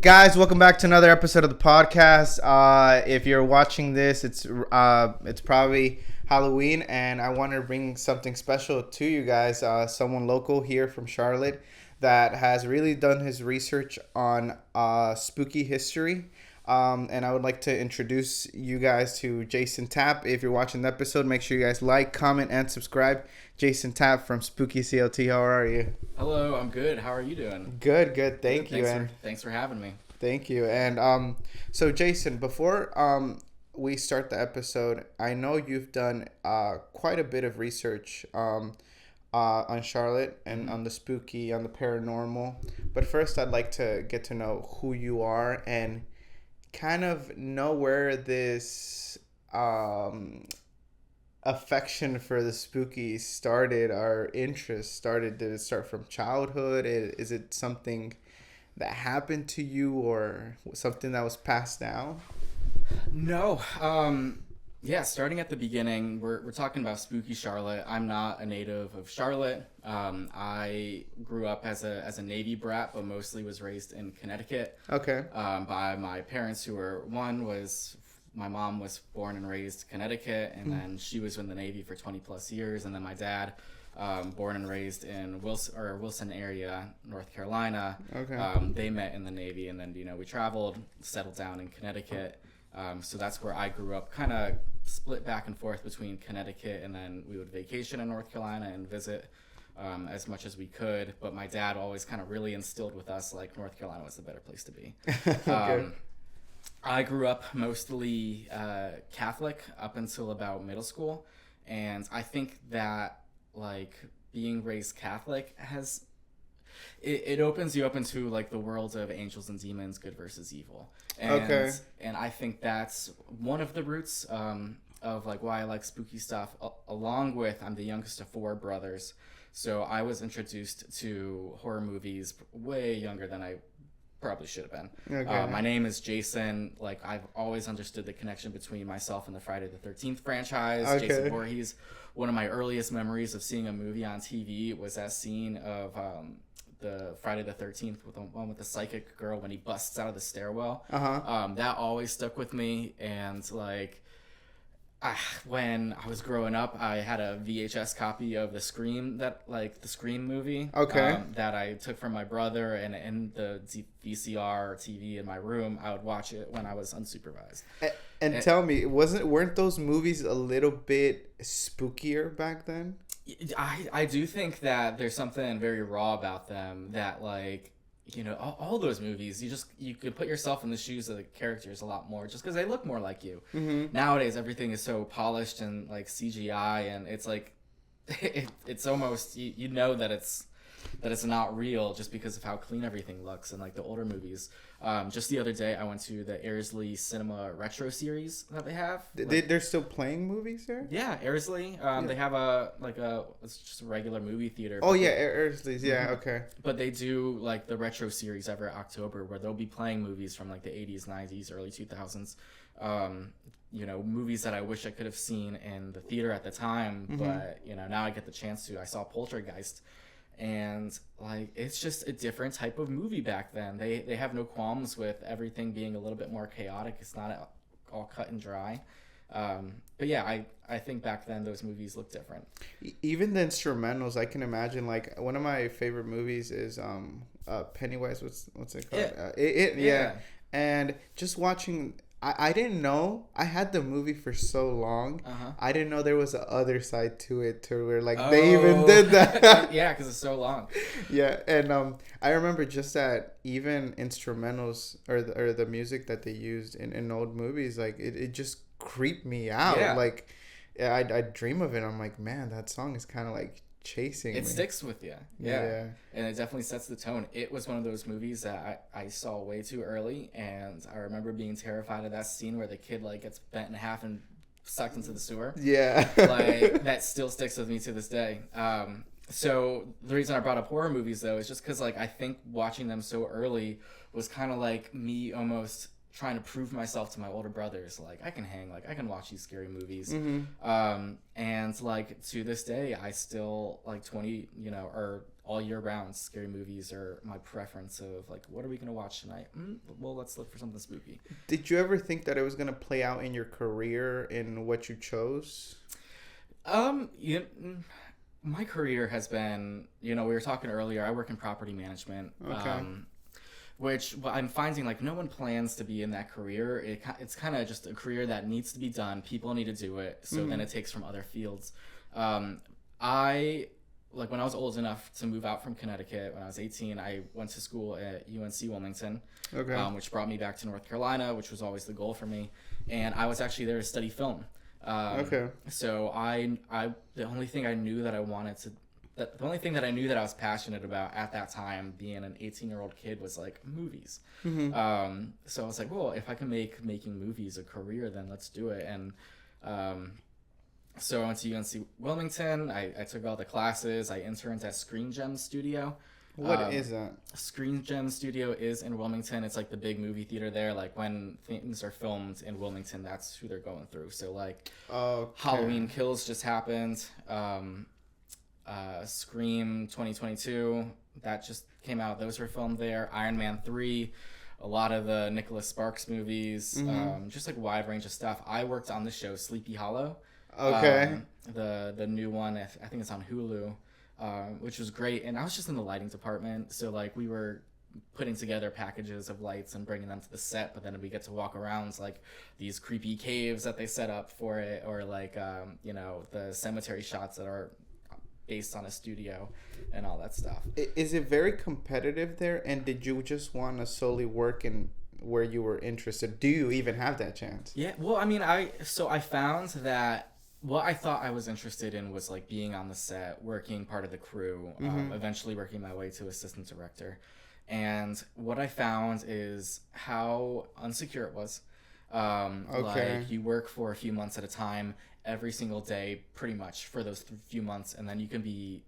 Guys, welcome back to another episode of the podcast. If you're watching this, it's probably Halloween, and I want to bring something special to you guys. Someone local here from Charlotte that has really done his research on spooky history. And I would like to introduce you guys to Jason Tapp. If you're watching the episode, make sure you guys like, comment, and subscribe. Jason Tapp from Spooky CLT. How are you? Hello, I'm good. How are you doing? Good. Thank you. Thanks for having me. Thank you. And so Jason, before we start the episode, I know you've done quite a bit of research on Charlotte and on the spooky, on the paranormal. But first, I'd like to get to know who you are and kind of know where this affection for the spooky started, our interest started. Did it start from childhood? Is it something that happened to you or something that was passed down? No. Starting at the beginning, we're talking about spooky Charlotte. I'm not a native of Charlotte. I grew up as a Navy brat, but mostly was raised in Connecticut. Okay. By my parents, my mom was born and raised in Connecticut, and then she was in the Navy for 20 plus years, and then my dad, born and raised in Wilson area, North Carolina. Okay. They met in the Navy, and then we traveled, settled down in Connecticut. So that's where I grew up, kind of split back and forth between Connecticut, and then we would vacation in North Carolina and visit as much as we could. But my dad always kind of really instilled with us like North Carolina was the better place to be. Okay. I grew up mostly Catholic up until about middle school, and I think that like being raised Catholic it opens you up into like the world of angels and demons, good versus evil. And I think that's one of the roots of like why I like spooky stuff. Along with, I'm the youngest of four brothers, so I was introduced to horror movies way younger than I probably should have been. Okay. My name is Jason. Like, I've always understood the connection between myself and the Friday the 13th franchise. Okay. Jason Voorhees. One of my earliest memories of seeing a movie on TV was that scene of the Friday the 13th with the one with the psychic girl when he busts out of the stairwell. That always stuck with me, and like when I was growing up, I had a VHS copy of the Scream movie. Okay. That I took from my brother, and in the VCR TV in my room, I would watch it when I was unsupervised. And tell me, weren't those movies a little bit spookier back then? I do think that there's something very raw about them that, like, all those movies, you could put yourself in the shoes of the characters a lot more just because they look more like you. Mm-hmm. Nowadays, everything is so polished and like CGI, and it's like it's almost you know that it's not real just because of how clean everything looks. And like the older movies, just the other day I went to the Airsley Cinema Retro series that they have. They're still playing movies there? Yeah, Airsley. They have it's just a regular movie theater. Oh yeah, Airsley's. Yeah, okay. But they do like the retro series every October where they'll be playing movies from like the 80s, 90s, early 2000s. Movies that I wish I could have seen in the theater at the time, but now I get the chance to. I saw Poltergeist. And like it's just a different type of movie back then. They have no qualms with everything being a little bit more chaotic. It's not all cut and dry. But yeah, I think back then those movies look different. Even the instrumentals, I can imagine. Like one of my favorite movies is Pennywise. What's it called? It. Yeah. And just watching. I didn't know. I had the movie for so long. I didn't know there was a other side to it, to where like they even did that. Yeah, because it's so long. Yeah, and I remember just that even instrumentals or the music that they used in old movies, like it just creeped me out. Yeah. Like I'd dream of it. I'm like, man, that song is kind of like chasing me. It sticks with you. Yeah. And it definitely sets the tone. It was one of those movies that I saw way too early, and I remember being terrified of that scene where the kid like gets bent in half and sucked into the sewer. Yeah. Like that still sticks with me to this day. So the reason I brought up horror movies though is just because like I think watching them so early was kind of like me almost trying to prove myself to my older brothers, like I can watch these scary movies. And like to this day I still like 20 or all year round, scary movies are my preference of like, what are we going to watch tonight? Well, let's look for something spooky. Did you ever think that it was going to play out in your career in what you chose? My career has been, we were talking earlier, I work in property management. Okay. Which I'm finding like no one plans to be in that career. It's kind of just a career that needs to be done. People need to do it. So then it takes from other fields. I like when I was old enough to move out from Connecticut when I was 18, I went to school at UNC Wilmington, which brought me back to North Carolina, which was always the goal for me. And I was actually there to study film. So the only thing I knew that I wanted to, the only thing that I knew that I was passionate about at that time, being an 18-year-old kid, was like movies. So I was like, well, if I can make making movies a career, then let's do it. And so I went to UNC Wilmington. I took all the classes. I interned at Screen Gem Studio. What is that? Screen Gem Studio is in Wilmington. It's like the big movie theater there. Like when things are filmed in Wilmington, that's who they're going through. So like Halloween Kills just happened. Scream 2022, that just came out. Those were filmed there. Iron Man 3, a lot of the Nicholas Sparks movies, just like a wide range of stuff. I worked on the show Sleepy Hollow. The new one, I think it's on Hulu, which was great. And I was just in the lighting department. So like we were putting together packages of lights and bringing them to the set, but then we get to walk around like these creepy caves that they set up for it, or like, the cemetery shots that are based on a studio and all that stuff. Is it very competitive there? And did you just want to solely work in where you were interested? Do you even have that chance? Yeah, well, I mean, I found that what I thought I was interested in was like being on the set, working part of the crew, eventually working my way to assistant director. And what I found is how insecure it was. Like you work for a few months at a time, every single day pretty much for those few months, and then you can be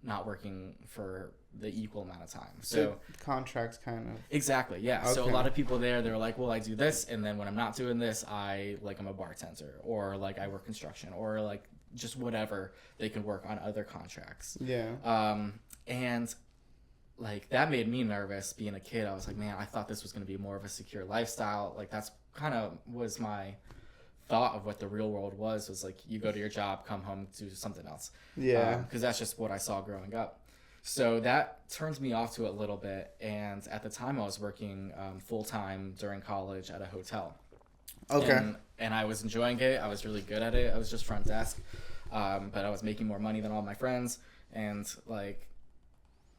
not working for the equal amount of time. So contracts kind of. Exactly, yeah. So a lot of people there, they're like, well, I do this, and then when I'm not doing this, I'm a bartender, or like I work construction, or like just whatever they can work on other contracts. And like that made me nervous being a kid. I was like, man, I thought this was going to be more of a secure lifestyle. Like that's kind of was my thought of what the real world was like you go to your job, come home, do something else. Because that's just what I saw growing up. So that turns me off to it a little bit. And at the time I was working full-time during college at a hotel. And I was enjoying it. I was really good at it. I was just front desk. But I was making more money than all my friends. And like,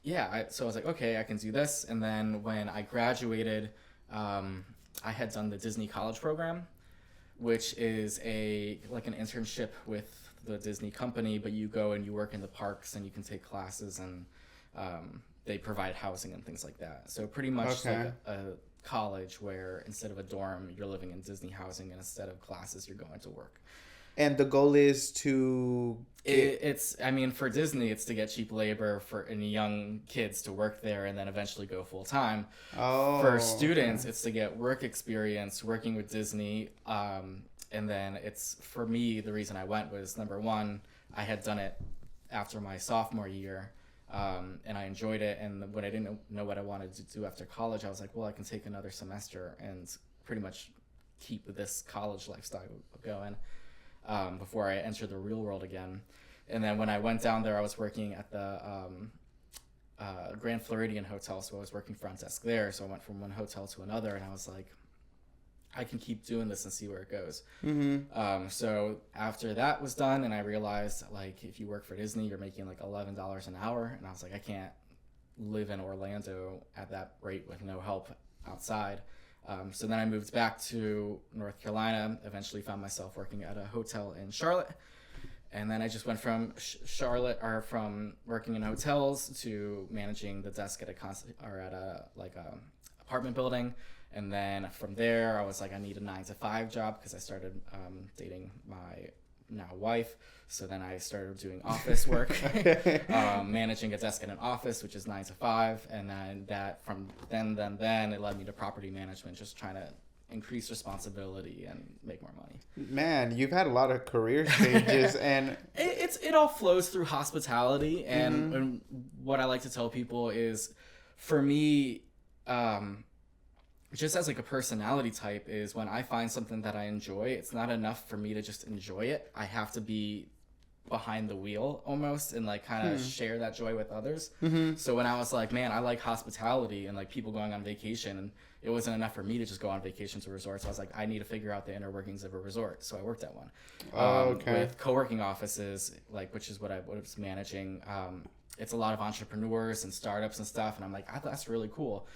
so I was like, okay, I can do this. And then when I graduated, I had done the Disney College Program, which is an internship with the Disney company, but you go and you work in the parks and you can take classes, and they provide housing and things like that. So pretty much like a college where instead of a dorm, you're living in Disney housing, and instead of classes, you're going to work. And the goal is to... for Disney, it's to get cheap labor for any young kids to work there and then eventually go full time. For students, it's to get work experience working with Disney. And then it's, for me, the reason I went was, number one, I had done it after my sophomore year, and I enjoyed it. And when I didn't know what I wanted to do after college, I was like, well, I can take another semester and pretty much keep this college lifestyle going. Before I entered the real world again. And then when I went down there, I was working at the Grand Floridian Hotel, so I was working front desk there. So I went from one hotel to another, and I was like, I can keep doing this and see where it goes. So after that was done, and I realized, like, if you work for Disney, you're making like $11 an hour, and I was like, I can't live in Orlando at that rate with no help outside. So then I moved back to North Carolina, eventually found myself working at a hotel in Charlotte. And then I just went from from working in hotels to managing the desk at a apartment building. And then from there, I was like, I need a 9-to-5 job because I started dating my now wife. So then I started doing office work, managing a desk in an office, which is 9-to-5. And then that from then it led me to property management, just trying to increase responsibility and make more money. Man, you've had a lot of career changes, and it's it all flows through hospitality, and what I like to tell people is, for me, just as like a personality type, is when I find something that I enjoy, it's not enough for me to just enjoy it. I have to be behind the wheel almost, and like kind of share that joy with others. So when I was like, man, I like hospitality and like people going on vacation, and it wasn't enough for me to just go on vacation to resorts. So I was like, I need to figure out the inner workings of a resort. So I worked at one. With co-working offices, like, which is what I was managing. It's a lot of entrepreneurs and startups and stuff, and I'm like, that's really cool.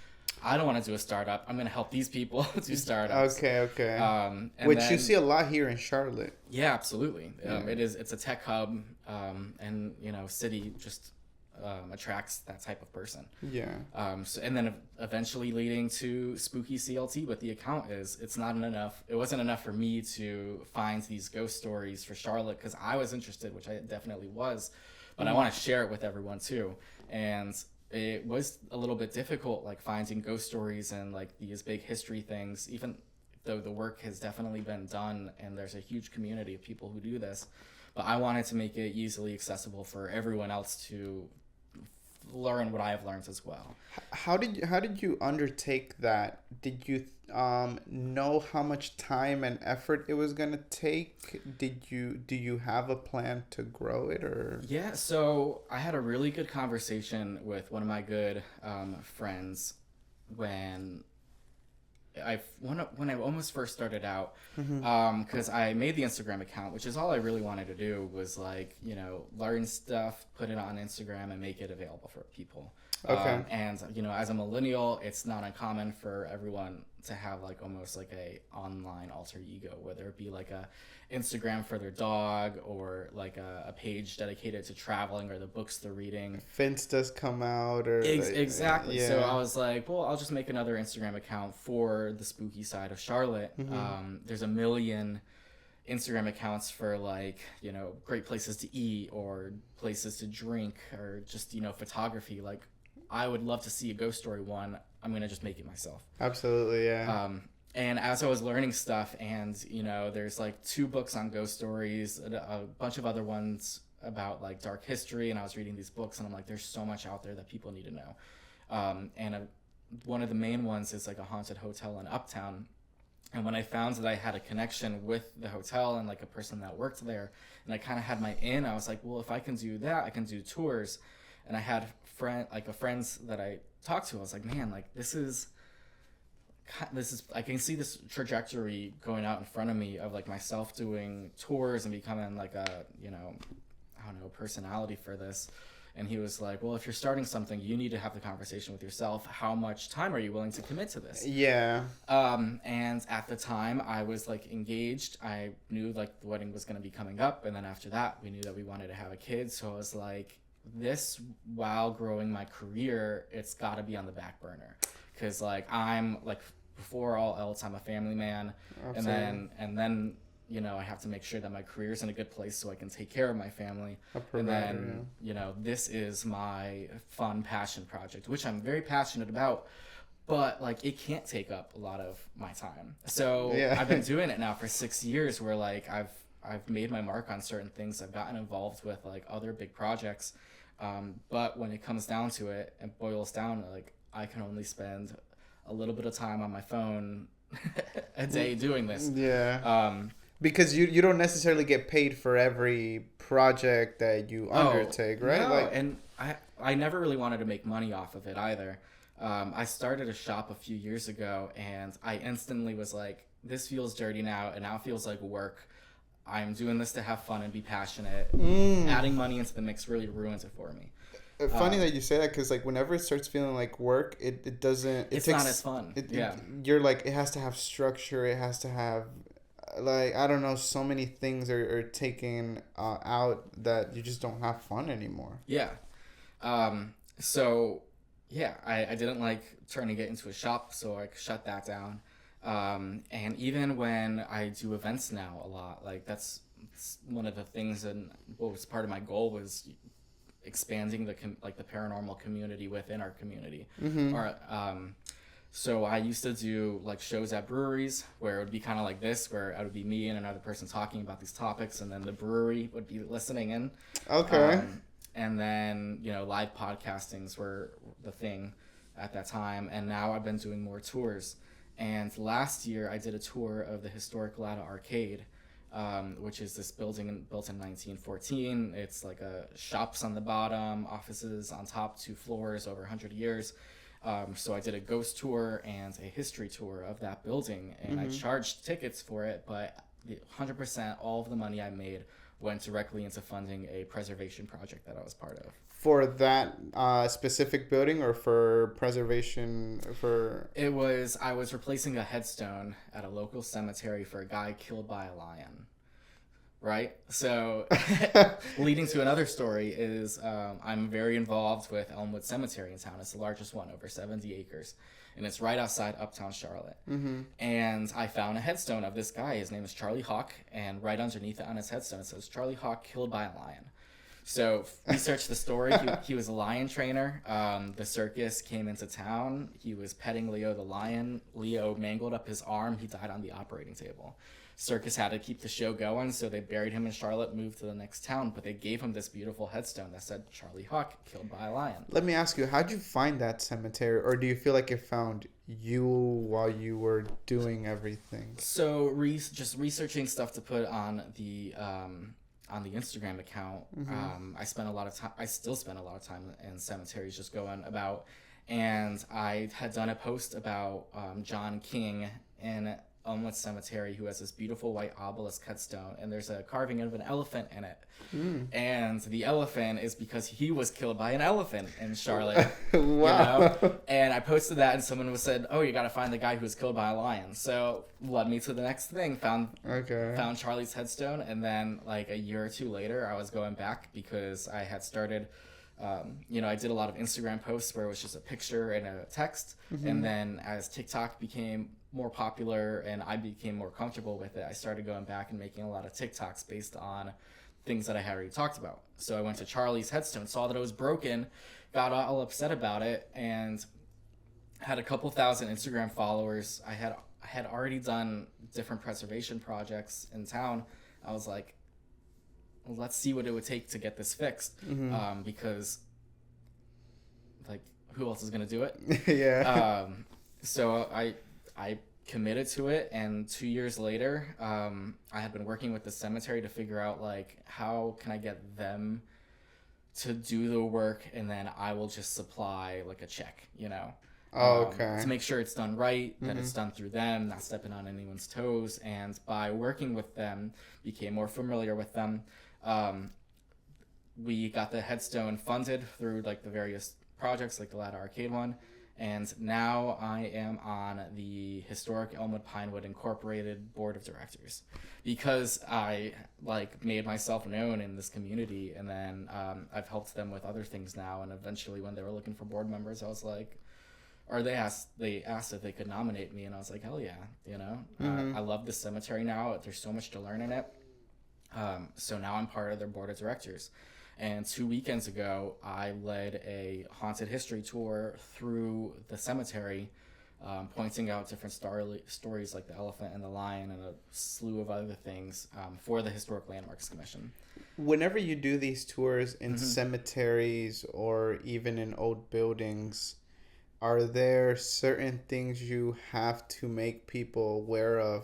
I don't want to do a startup. I'm going to help these people do startups. Okay. Which you see a lot here in Charlotte. Yeah, absolutely. It's a tech hub, and city just attracts that type of person. Yeah. And then eventually leading to Spooky CLT with the account it's not enough. It wasn't enough for me to find these ghost stories for Charlotte, because I was interested, which I definitely was, but I want to share it with everyone too. And it was a little bit difficult, like finding ghost stories and like these big history things, even though the work has definitely been done and there's a huge community of people who do this. But I wanted to make it easily accessible for everyone else to learn what I have learned as well. How did you undertake that? Did you know how much time and effort it was gonna take? Do you have a plan to grow it, or? Yeah, so I had a really good conversation with one of my good friends when I almost first started out, because I made the Instagram account, which is all I really wanted to do, was like, learn stuff, put it on Instagram, and make it available for people. Okay. And as a millennial, it's not uncommon for everyone to have like almost like a online alter ego, whether it be like a Instagram for their dog, or like a page dedicated to traveling or the books they're reading. Finsta's come out, or exactly. Yeah. So I was like, well, I'll just make another Instagram account for the spooky side of Charlotte. There's a million Instagram accounts for like, great places to eat or places to drink, or just, photography. Like, I would love to see a ghost story one. I'm going to just make it myself. Absolutely, yeah. And as I was learning stuff, and, there's like 2 books on ghost stories, a bunch of other ones about like dark history. And I was reading these books, and I'm like, there's so much out there that people need to know. One of the main ones is like a haunted hotel in Uptown. And when I found that I had a connection with the hotel and like a person that worked there, and I kind of had my in, I was like, well, if I can do that, I can do tours. And I had friends that I talked to. I was like, man, like this is I can see this trajectory going out in front of me of like myself doing tours and becoming like a personality for this. And he was like, well, if you're starting something, you need to have the conversation with yourself. How much time are you willing to commit to this? Yeah. And at the time, I was like engaged. I knew like the wedding was going to be coming up, and then after that, we knew that we wanted to have a kid. So I was like, this, while growing my career, it's got to be on the back burner, because like I'm like, before all else, I'm a family man. Absolutely. and then I have to make sure that my career's in a good place so I can take care of my family. And then this is my fun passion project, which I'm very passionate about, but like it can't take up a lot of my time. So I've been doing it now for 6 years, where like I've made my mark on certain things. I've gotten involved with like other big projects. But when it comes down to it and boils down, like I can only spend a little bit of time on my phone a day doing this. Yeah. Because you don't necessarily get paid for every project that you undertake, right? No, like, and I never really wanted to make money off of it either. I started a shop a few years ago, and I instantly was like, this feels dirty now, and now it feels like work. I'm doing this to have fun and be passionate. Adding money into the mix really ruins it for me. Funny that you say that, because like whenever it starts feeling like work, it doesn't. It's not as fun. You're like, it has to have structure. It has to have, like, I don't know, so many things are taken out that you just don't have fun anymore. Yeah. So yeah, I didn't like turning it into a shop, so I shut that down. And even when I do events now a lot, like that's one of the things, and what was part of my goal was expanding the paranormal community within our community. So I used to do like shows at breweries where it would be kind of like this, where it would be me and another person talking about these topics, and then the brewery would be listening in. Okay. And then, live podcastings were the thing at that time. And now I've been doing more tours. And last year I did a tour of the historic Lada Arcade, which is this building built in 1914. It's like shops on the bottom, offices on top, 2 floors, over 100 years. So I did a ghost tour and a history tour of that building, and I charged tickets for it, but 100% all of the money I made went directly into funding a preservation project that I was part of. For that specific building, or for preservation for? I was replacing a headstone at a local cemetery for a guy killed by a lion. Right? So, leading to another story is I'm very involved with Elmwood Cemetery in town. It's the largest one, over 70 acres. And it's right outside Uptown Charlotte. Mm-hmm. And I found a headstone of this guy. His name is Charlie Hawk. And right underneath it on his headstone, it says, Charlie Hawk killed by a lion. So, researched the story. He was a lion trainer. The circus came into town. He was petting Leo the lion. Leo mangled up his arm. He died on the operating table. Circus had to keep the show going, so they buried him in Charlotte, moved to the next town, but they gave him this beautiful headstone that said Charlie Hawk killed by a lion. Let me ask you, how'd you find that cemetery, or do you feel like it found you while you were doing everything? So just researching stuff to put on the Instagram account. I spent a lot of time. I still spend a lot of time in cemeteries, just going about. And I had done a post about John King in Elmwood Cemetery, who has this beautiful white obelisk headstone, and there's a carving of an elephant in it. And the elephant is because he was killed by an elephant in Charlotte. Wow. And I posted that, and someone said, "Oh, you got to find the guy who was killed by a lion." So led me to the next thing. Found Charlie's headstone, and then like a year or two later, I was going back because I had started. I did a lot of Instagram posts where it was just a picture and a text. And then as TikTok became more popular and I became more comfortable with it, I started going back and making a lot of TikToks based on things that I had already talked about. So I went to Charlie's headstone, saw that it was broken, got all upset about it, and had a couple thousand Instagram followers. I had already done different preservation projects in town. I was like, let's see what it would take to get this fixed. Because like, who else is going to do it? Yeah. So I committed to it, and 2 years later, I had been working with the cemetery to figure out like, how can I get them to do the work, and then I will just supply like a check, to make sure it's done right, that it's done through them, not stepping on anyone's toes. And by working with them, became more familiar with them. We got the headstone funded through like the various projects, like the Lada Arcade one. And now I am on the Historic Elmwood Pinewood Incorporated Board of Directors, because I like made myself known in this community, and then I've helped them with other things now. And eventually, when they were looking for board members, I was like, or they asked if they could nominate me, and I was like, hell yeah, I love this cemetery now. There's so much to learn in it. So now I'm part of their board of directors. And 2 weekends ago, I led a haunted history tour through the cemetery, pointing out different stories like the elephant and the lion and a slew of other things for the Historic Landmarks Commission. Whenever you do these tours in cemeteries or even in old buildings, are there certain things you have to make people aware of?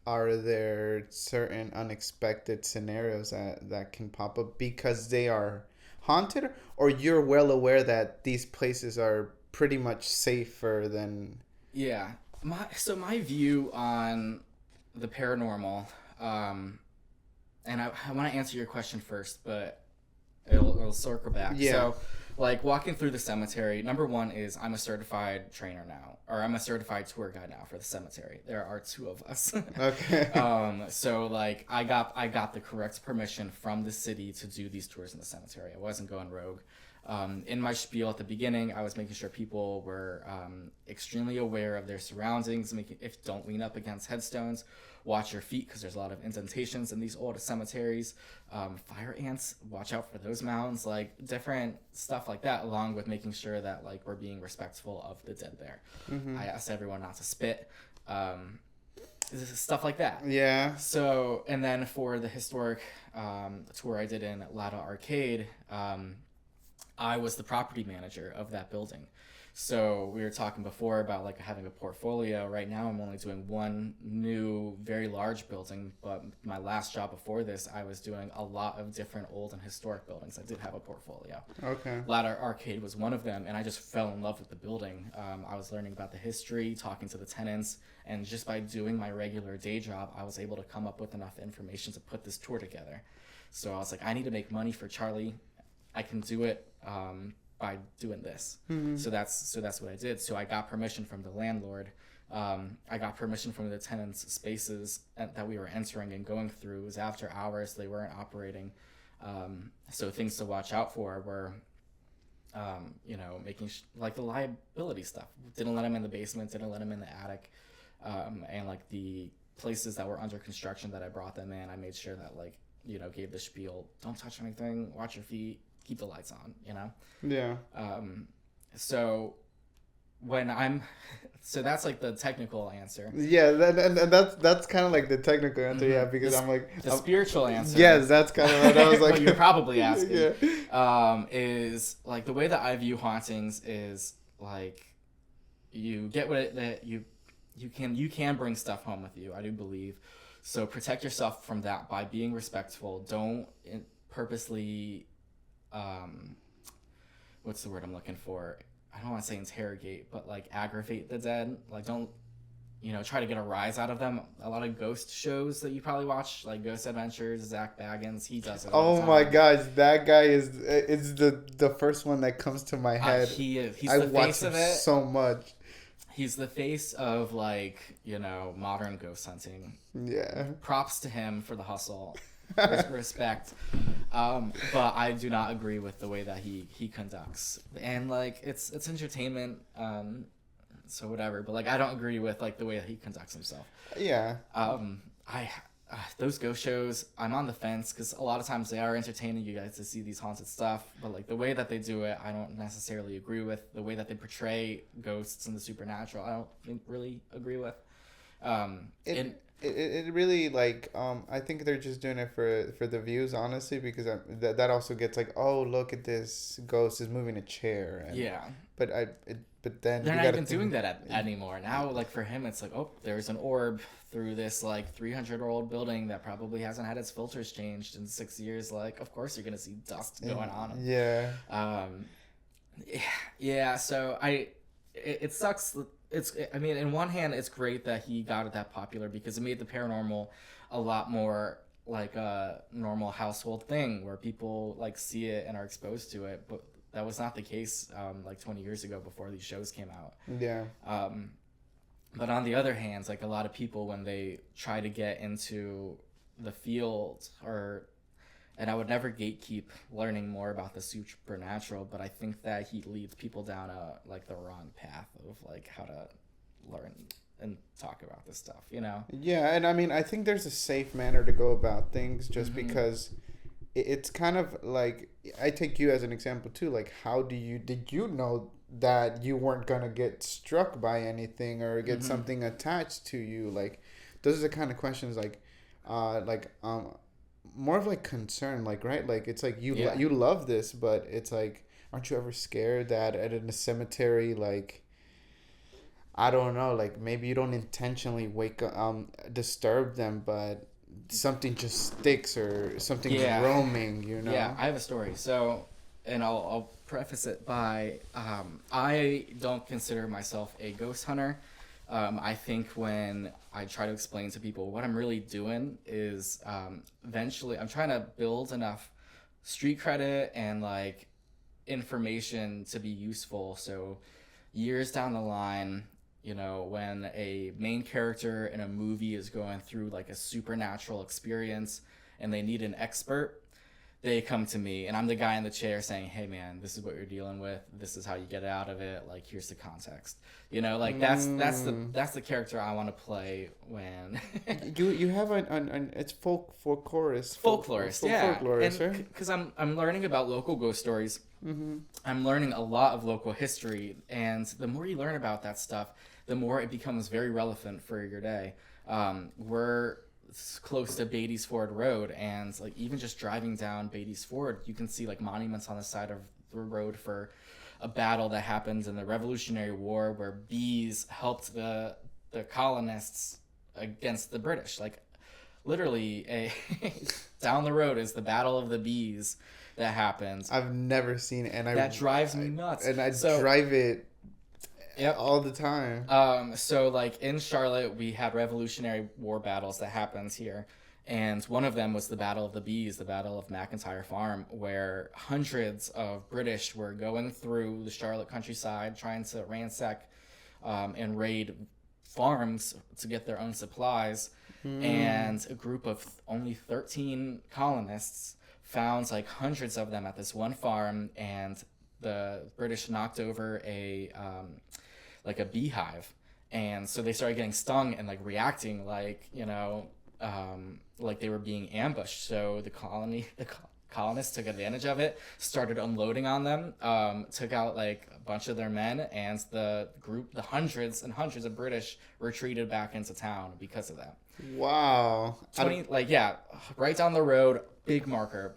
Are there certain unexpected scenarios that can pop up because they are haunted, or you're well aware that these places are pretty much safer than? Yeah. My view on the paranormal, and I want to answer your question first, but it'll circle back. Yeah. So, like, walking through the cemetery, number one is I'm a certified trainer now, or I'm a certified tour guide now for the cemetery. There are 2 of us. Okay. So like I got the correct permission from the city to do these tours in the cemetery. I wasn't going rogue. In my spiel at the beginning, I was making sure people were extremely aware of their surroundings, if don't lean up against headstones, watch your feet because there's a lot of indentations in these old cemeteries. Fire ants, watch out for those mounds, like different stuff like that, along with making sure that like we're being respectful of the dead there. I asked everyone not to spit. Stuff like that. Yeah. So, and then for the historic tour I did in Lada Arcade, I was the property manager of that building. So we were talking before about like having a portfolio. Right now I'm only doing one new, very large building, but my last job before this, I was doing a lot of different old and historic buildings. I did have a portfolio. Okay. Ladder Arcade was one of them, and I just fell in love with the building. I was learning about the history, talking to the tenants, and just by doing my regular day job, I was able to come up with enough information to put this tour together. So I was like, I need to make money for Charlie. I can do it by doing this. So that's what I did. So I got permission from the landlord. I got permission from the tenants' spaces that we were entering and going through. It was after hours. They weren't operating. So things to watch out for were, making like the liability stuff. Didn't let them in the basement. Didn't let them in the attic. And like the places that were under construction that I brought them in, I made sure that gave the spiel. Don't touch anything. Watch your feet. Keep the lights on. Yeah. So that's like the technical answer. Yeah, and that's kind of like the technical answer, yeah, because the spiritual answer. Yes, that's kind of what I was like. What you're probably asking. Yeah. Is like the way that I view hauntings is like you get that you can bring stuff home with you. I do believe. So protect yourself from that by being respectful. Don't purposely, what's the word I'm looking for? I don't want to say interrogate, but like aggravate the dead. Like don't, try to get a rise out of them. A lot of ghost shows that you probably watch, like Ghost Adventures, Zach Baggins, he does it all the time. My gosh, that guy is the first one that comes to my head. He is. He's the face of it. So much. He's the face of modern ghost hunting. Yeah. Props to him for the hustle. Respect. But I do not agree with the way that he conducts. And it's entertainment. So whatever. But I don't agree with the way that he conducts himself. Yeah. Those ghost shows, I'm on the fence because a lot of times they are entertaining. You guys to see these haunted stuff, but the way that they do it, I don't necessarily agree with. The way that they portray ghosts and the supernatural, I don't really agree with. It really I think they're just doing it for the views, honestly, because that also gets oh, look at this ghost is moving a chair. Yeah. But then they're not even doing that anymore. Now, for him, it's oh, there's an orb through this 300-year-old building that probably hasn't had its filters changed in 6 years. Of course you're gonna see dust going on. Yeah. Yeah. So it sucks. In one hand, it's great that he got it that popular because it made the paranormal a lot more like a normal household thing where people see it and are exposed to it. But that was not the case 20 years ago before these shows came out. Yeah. But on the other hand, a lot of people when they try to get into the field and I would never gatekeep learning more about the supernatural, but I think that he leads people down the wrong path of how to learn and talk about this stuff, Yeah, and I think there's a safe manner to go about things just because it's kind of I take you as an example too. How did you know that you weren't gonna get struck by anything or get something attached to you? Those are the kind of questions more of concern, right? It's you love this, but it's aren't you ever scared that in a cemetery, I don't know, maybe you don't intentionally wake up, disturb them, but something just sticks or something's roaming, Yeah, I have a story. So, and I'll preface it by, I don't consider myself a ghost hunter. I think when I try to explain to people what I'm really doing is eventually I'm trying to build enough street credit and information to be useful. So years down the line, when a main character in a movie is going through a supernatural experience and they need an expert, they come to me, and I'm the guy in the chair saying, "Hey, man, this is what you're dealing with. This is how you get out of it. Like, here's the context." You know, like that's the character I want to play when you have an it's folklorist, yeah, folklorist, and right? because I'm learning about local ghost stories. I'm learning a lot of local history, and the more you learn about that stuff, the more it becomes very relevant for your day. We're close to Beatty's Ford Road, and like even just driving down Beatty's Ford, you can see like monuments on the side of the road for a battle that happened in the Revolutionary War where bees helped the colonists against the British. Like literally, a down the road is the Battle of the Bees that happens. I've never seen it, and that drives me nuts. And I drive it. Yep. All the time. So like in Charlotte, we had Revolutionary War battles that happened here. And one of them was the Battle of the Bees, the Battle of McIntyre Farm, where hundreds of British were going through the Charlotte countryside trying to ransack and raid farms to get their own supplies. And a group of only 13 colonists found like hundreds of them at this one farm, and the British knocked over a beehive, and so they started getting stung and like reacting like like they were being ambushed. So the colonists took advantage of it, started unloading on them, took out like a bunch of their men, and the hundreds and hundreds of British retreated back into town because of that. Wow. Right down the road, big marker.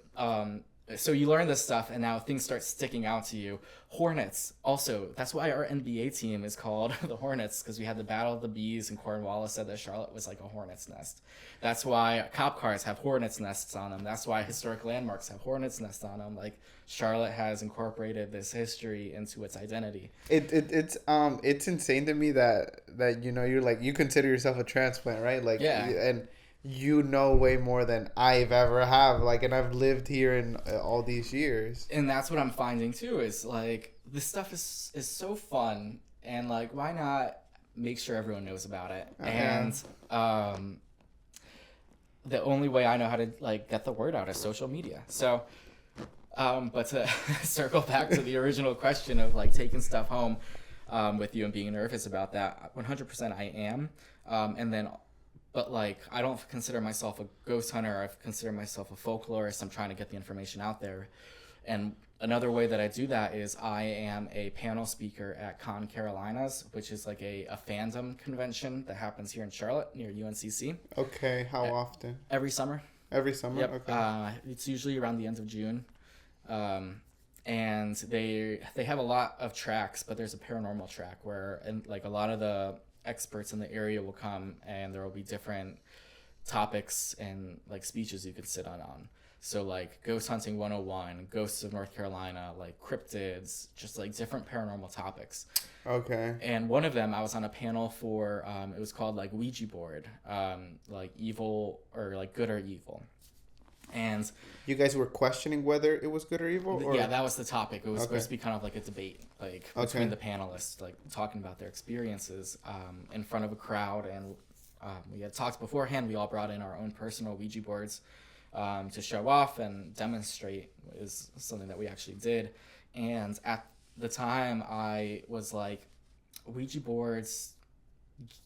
So you learn this stuff, and now things start sticking out to you. Hornets, also, that's why our NBA team is called the Hornets, because we had the Battle of the Bees, and Cornwallis said that Charlotte was like a hornet's nest. That's why cop cars have hornets' nests on them. That's why historic landmarks have hornets' nests on them. Like, Charlotte has incorporated this history into its identity. It's insane to me that you're like, you consider yourself a transplant, right? Like, yeah. And you know way more than I've ever have, like, and I've lived here in all these years. And that's what I'm finding too, is like this stuff is so fun, and like why not make sure everyone knows about it? And the only way I know how to like get the word out is social media. So but to circle back to the original question of like taking stuff home with you and being nervous about that, 100% I am. But like, I don't consider myself a ghost hunter. I consider myself a folklorist. I'm trying to get the information out there. And another way that I do that is I am a panel speaker at Con Carolinas, which is like a fandom convention that happens here in Charlotte near UNCC. Okay, how often? Every summer. Every summer? Yep. Okay. It's usually around the end of June. And they have a lot of tracks, but there's a paranormal track where like a lot of the experts in the area will come, and there will be different topics and like speeches you could sit on. So like Ghost Hunting 101, Ghosts of North Carolina, like cryptids, just like different paranormal topics. Okay. And one of them I was on a panel for, it was called like Ouija board, like evil or like good or evil. And you guys were questioning whether it was good or evil? Or? Yeah, that was the topic. It was supposed to be kind of like a debate, like between the panelists, like talking about their experiences in front of a crowd. And we had talked beforehand. We all brought in our own personal Ouija boards to show off and demonstrate, is something that we actually did. And at the time, I was like, Ouija boards,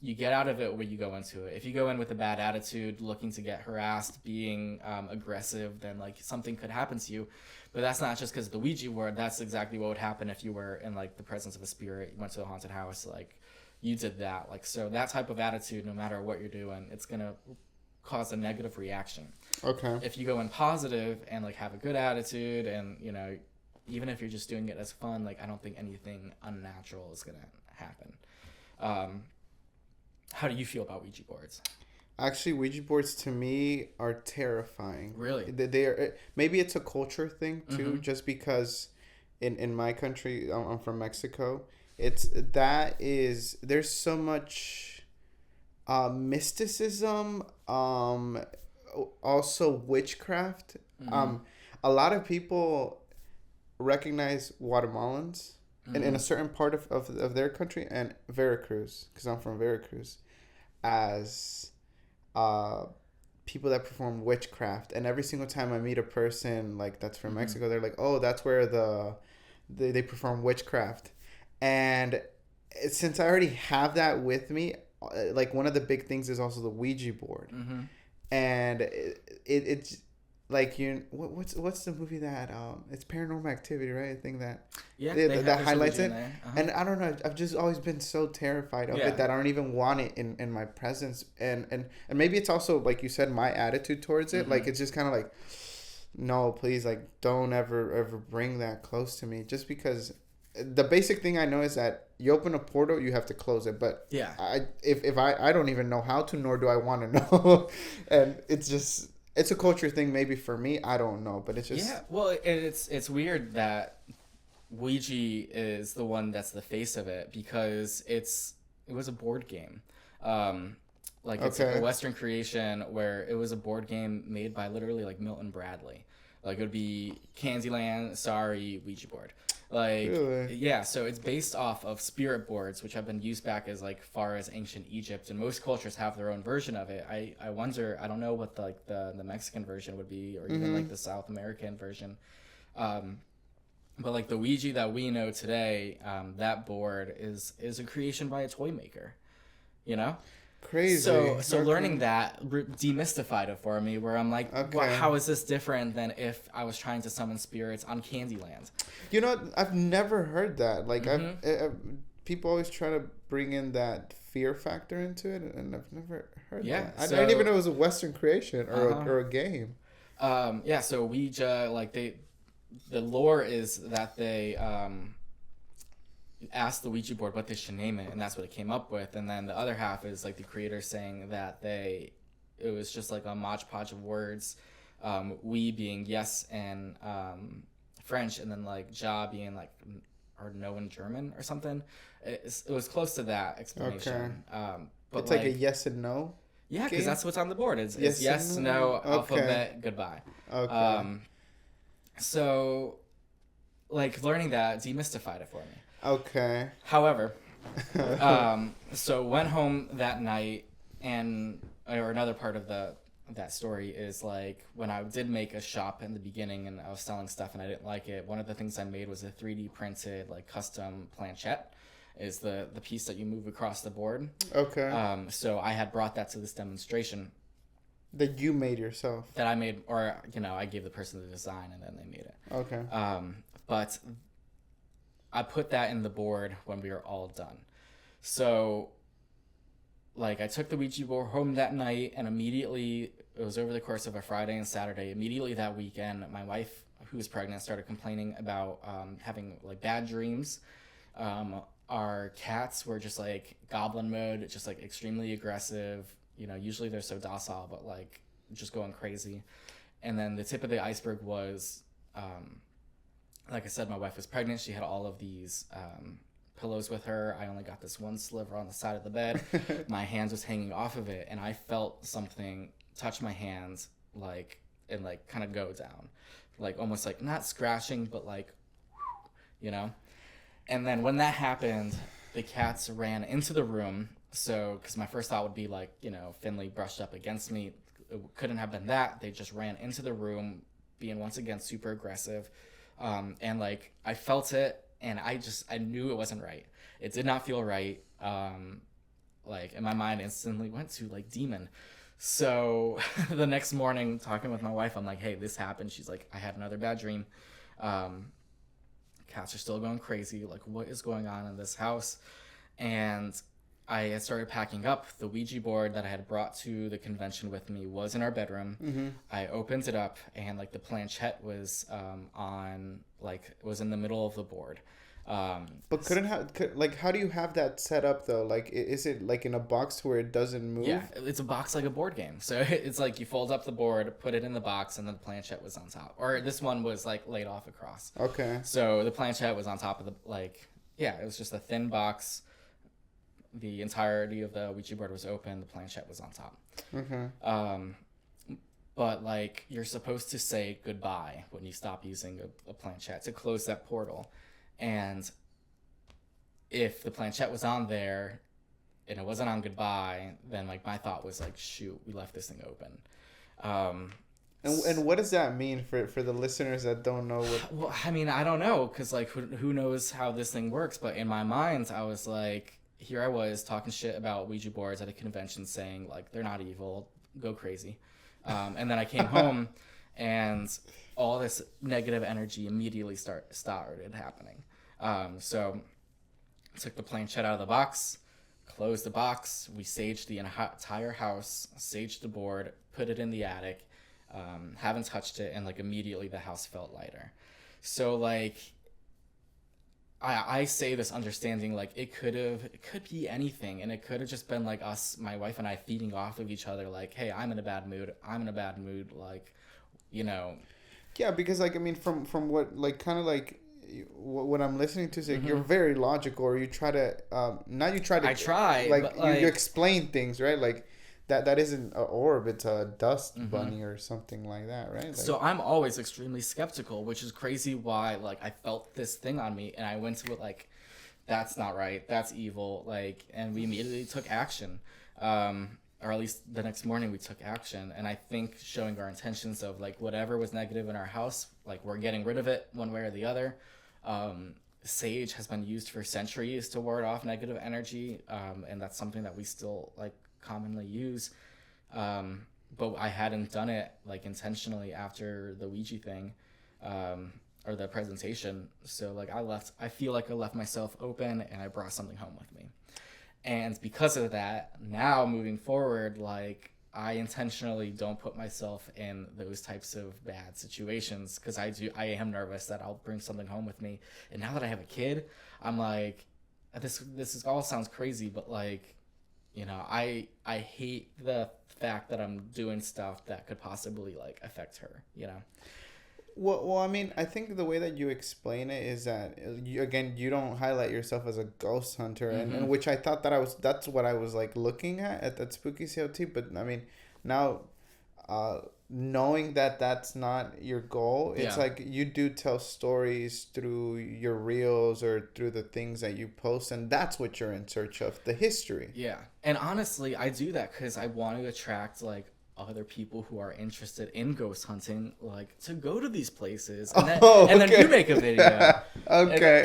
you get out of it where you go into it. If you go in with a bad attitude, looking to get harassed, being aggressive, then like something could happen to you. But that's not just because of the Ouija board. That's exactly what would happen if you were in like the presence of a spirit. You went to a haunted house, like you did that. Like, so that type of attitude, no matter what you're doing, it's gonna cause a negative reaction. Okay. If you go in positive and like have a good attitude, and even if you're just doing it as fun, like I don't think anything unnatural is gonna happen. How do you feel about Ouija boards? Actually, Ouija boards to me are terrifying. Really? They are. Maybe it's a culture thing too, just because in my country, I'm from Mexico. There's so much mysticism, also witchcraft. A lot of people recognize Guatemalans in a certain part of their country, and Veracruz, because I'm from Veracruz, as people that perform witchcraft, and every single time I meet a person like that's from Mm-hmm. Mexico, they're like, oh, that's where they perform witchcraft. And since I already have that with me, like one of the big things is also the Ouija board. Mm-hmm. And it's like what's the movie that it's Paranormal Activity, right? I think that that highlights it. And I don't know, I've just always been so terrified of it that I don't even want it in my presence. And maybe it's also, like you said, my attitude towards it. Like it's just kind of like, no, please, like don't ever bring that close to me, just because the basic thing I know is that you open a portal, you have to close it. But yeah, if I don't even know how to, nor do I want to know. And it's a culture thing maybe for me. I don't know, but it's just, yeah. Well, and it's weird that Ouija is the one that's the face of it, because it was a board game. Like it's a Western creation where it was a board game made by literally like Milton Bradley. Like it would be Candyland, sorry, Ouija board. Like, really? Yeah, so it's based off of spirit boards, which have been used back as like far as ancient Egypt, and most cultures have their own version of it. I wonder, I don't know what the Mexican version would be, or even like the South American version. But like the Ouija that we know today, that board is a creation by a toy maker, you know? Crazy. So learning that demystified it for me, where I'm like, well, how is this different than if I was trying to summon spirits on Candyland? You know, I've never heard that. Like people always try to bring in that fear factor into it, and I've never heard that. I didn't even know it was a Western creation or a game. Yeah, so Ouija, like the lore is that they asked the Ouija board what they should name it, and that's what it came up with. And then the other half is like the creator saying that it was just like a modge-podge of words, oui being yes and French, and then like ja being like or no in German or something. It was close to that explanation. But it's like a yes and no. Yeah, because that's what's on the board. It's yes, no, alphabet, goodbye. Okay. So, like, learning that demystified it for me. Okay. However, so went home that night, or another part of that story is like when I did make a shop in the beginning and I was selling stuff and I didn't like it. One of the things I made was a 3D printed like custom planchette. Is the piece that you move across the board. Okay. So I had brought that to this demonstration. That you made yourself. That I made, or I gave the person the design and then they made it. Okay. But I put that in the board when we were all done. So, like, I took the Ouija board home that night, and immediately, it was over the course of a Friday and Saturday, immediately that weekend, my wife, who was pregnant, started complaining about having, like, bad dreams. Our cats were just, like, goblin mode, just, like, extremely aggressive. Usually they're so docile, but, like, just going crazy. And then the tip of the iceberg was... like I said, my wife was pregnant. She had all of these pillows with her. I only got this one sliver on the side of the bed. My hands was hanging off of it, and I felt something touch my hands, and kind of go down, like almost like not scratching, but like, And then when that happened, the cats ran into the room. So, because my first thought would be like, Finley brushed up against me. It couldn't have been that. They just ran into the room, being once again super aggressive. And like I felt it, and I knew it wasn't right. It did not feel right. Like, and my mind instantly went to like demon. So the next morning, talking with my wife, I'm like, hey, this happened. She's like, I had another bad dream. Cats are still going crazy. Like, what is going on in this house? And I had started packing up. The Ouija board that I had brought to the convention with me was in our bedroom. Mm-hmm. I opened it up, and like the planchette was was in the middle of the board. But how do you have that set up though? Like, is it like in a box where it doesn't move? Yeah, it's a box like a board game. So it's like you fold up the board, put it in the box, and then the planchette was on top. Or this one was like laid off across. Okay. So the planchette was on top of it was just a thin box. The entirety of the Ouija board was open. The planchette was on top. Mm-hmm. But like you're supposed to say goodbye when you stop using a planchette to close that portal. And if the planchette was on there and it wasn't on goodbye, then like my thought was like, shoot, we left this thing open. And what does that mean for the listeners that don't know what? Well, I mean, I don't know, because like who knows how this thing works, but in my mind I was like, here I was talking shit about Ouija boards at a convention, saying like they're not evil, go crazy, and then I came home and all this negative energy immediately started happening. So I took the planchette out of the box, closed the box, we saged the entire house, saged the board, put it in the attic. Haven't touched it, and like immediately the house felt lighter. So like I say this understanding like it could be anything, and it could have just been like us, my wife and I, feeding off of each other, like, hey, I'm in a bad mood, like, you know. Yeah, because like I mean, from what like kind of like what I'm listening to is like, you're very logical, or you try to not you try to I try, like, but, like you explain things, right? Like that isn't an orb, it's a dust bunny or something like that, right? Like, so I'm always extremely skeptical, which is crazy why like I felt this thing on me and I went to it like, that's not right, that's evil, like, and we immediately took action. Or at least the next morning we took action, and I think showing our intentions of like whatever was negative in our house, like we're getting rid of it one way or the other. Sage has been used for centuries to ward off negative energy, and that's something that we still like commonly use. But I hadn't done it like intentionally after the Ouija thing, or the presentation. So like I feel like I left myself open and I brought something home with me. And because of that, now moving forward, like I intentionally don't put myself in those types of bad situations, because I am nervous that I'll bring something home with me. And now that I have a kid, I'm like, this all sounds crazy, but like, you know, I hate the fact that I'm doing stuff that could possibly like affect her, you know. Well, I mean, I think the way that you explain it is that you don't highlight yourself as a ghost hunter, and which I thought that's what I was like looking at that Spooky CLT. But I mean, now, knowing that that's not your goal, it's like you do tell stories through your reels or through the things that you post, and that's what you're in search of, the history. Yeah, and honestly, I do that because I want to attract like other people who are interested in ghost hunting, like to go to these places, and then you make a video. Okay.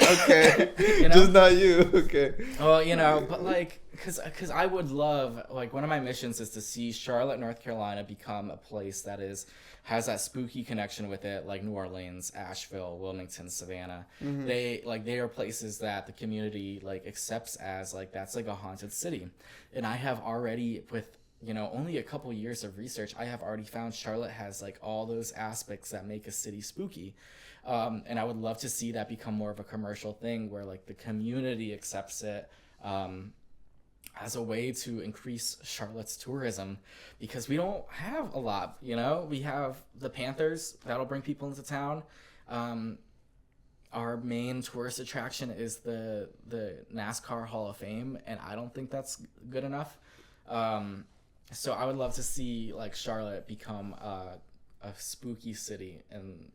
You know? Just not you. Okay. Well, you know, but like, because I would love, like, one of my missions is to see Charlotte, North Carolina become a place that has that spooky connection with it, like New Orleans, Asheville, Wilmington, Savannah. They are places that the community like accepts as like that's like a haunted city. And I have already, with, you know, only a couple years of research, I have already found Charlotte has like all those aspects that make a city spooky. And I would love to see that become more of a commercial thing where like the community accepts it as a way to increase Charlotte's tourism, because we don't have a lot, you know. We have the Panthers, that'll bring people into town. Our main tourist attraction is the NASCAR Hall of Fame, and I don't think that's good enough. So I would love to see like Charlotte become a spooky city in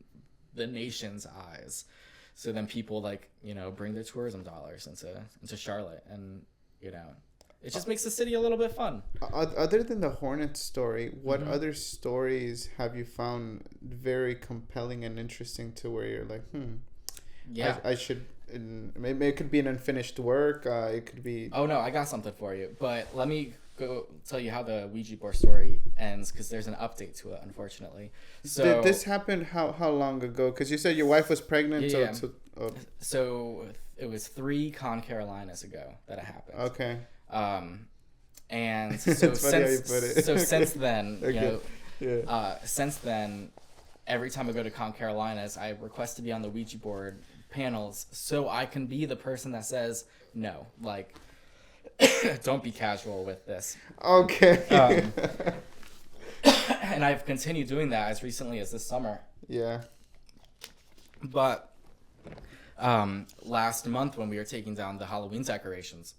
the nation's eyes. So then people like, you know, bring their tourism dollars into Charlotte, and you know, it just makes the city a little bit fun. Other than the Hornet story, what other stories have you found very compelling and interesting to where you're like, yeah, I should, maybe it could be an unfinished work, it could be... Oh no, I got something for you, but let me go tell you how the Ouija board story ends, because there's an update to it, unfortunately. So did this happen how long ago? Because you said your wife was pregnant. Yeah. So it was 3 Con Carolinas ago that it happened. Okay. And so since then, okay. you know, since then, every time I go to Con Carolinas, I request to be on the Ouija board panels so I can be the person that says no, like, don't be casual with this. Okay. And I've continued doing that as recently as this summer. Yeah. But last month when we were taking down the Halloween decorations,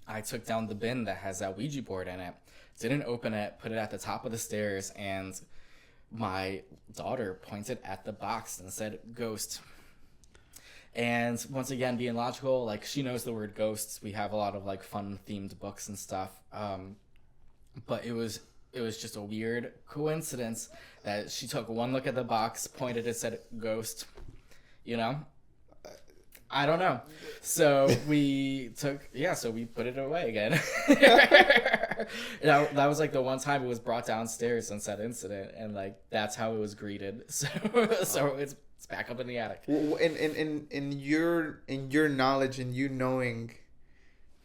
I took down the bin that has that Ouija board in it, didn't open it, put it at the top of the stairs, and my daughter pointed at the box and said, "Ghost." And once again, being logical, like, she knows the word ghosts. We have a lot of like fun themed books and stuff. But it was it was just a weird coincidence that she took one look at the box, pointed it, said ghost. You know, I don't know. So we put it away again. That was like the one time it was brought downstairs since that incident, and like that's how it was greeted. So it's back up in the attic. In your knowledge and you knowing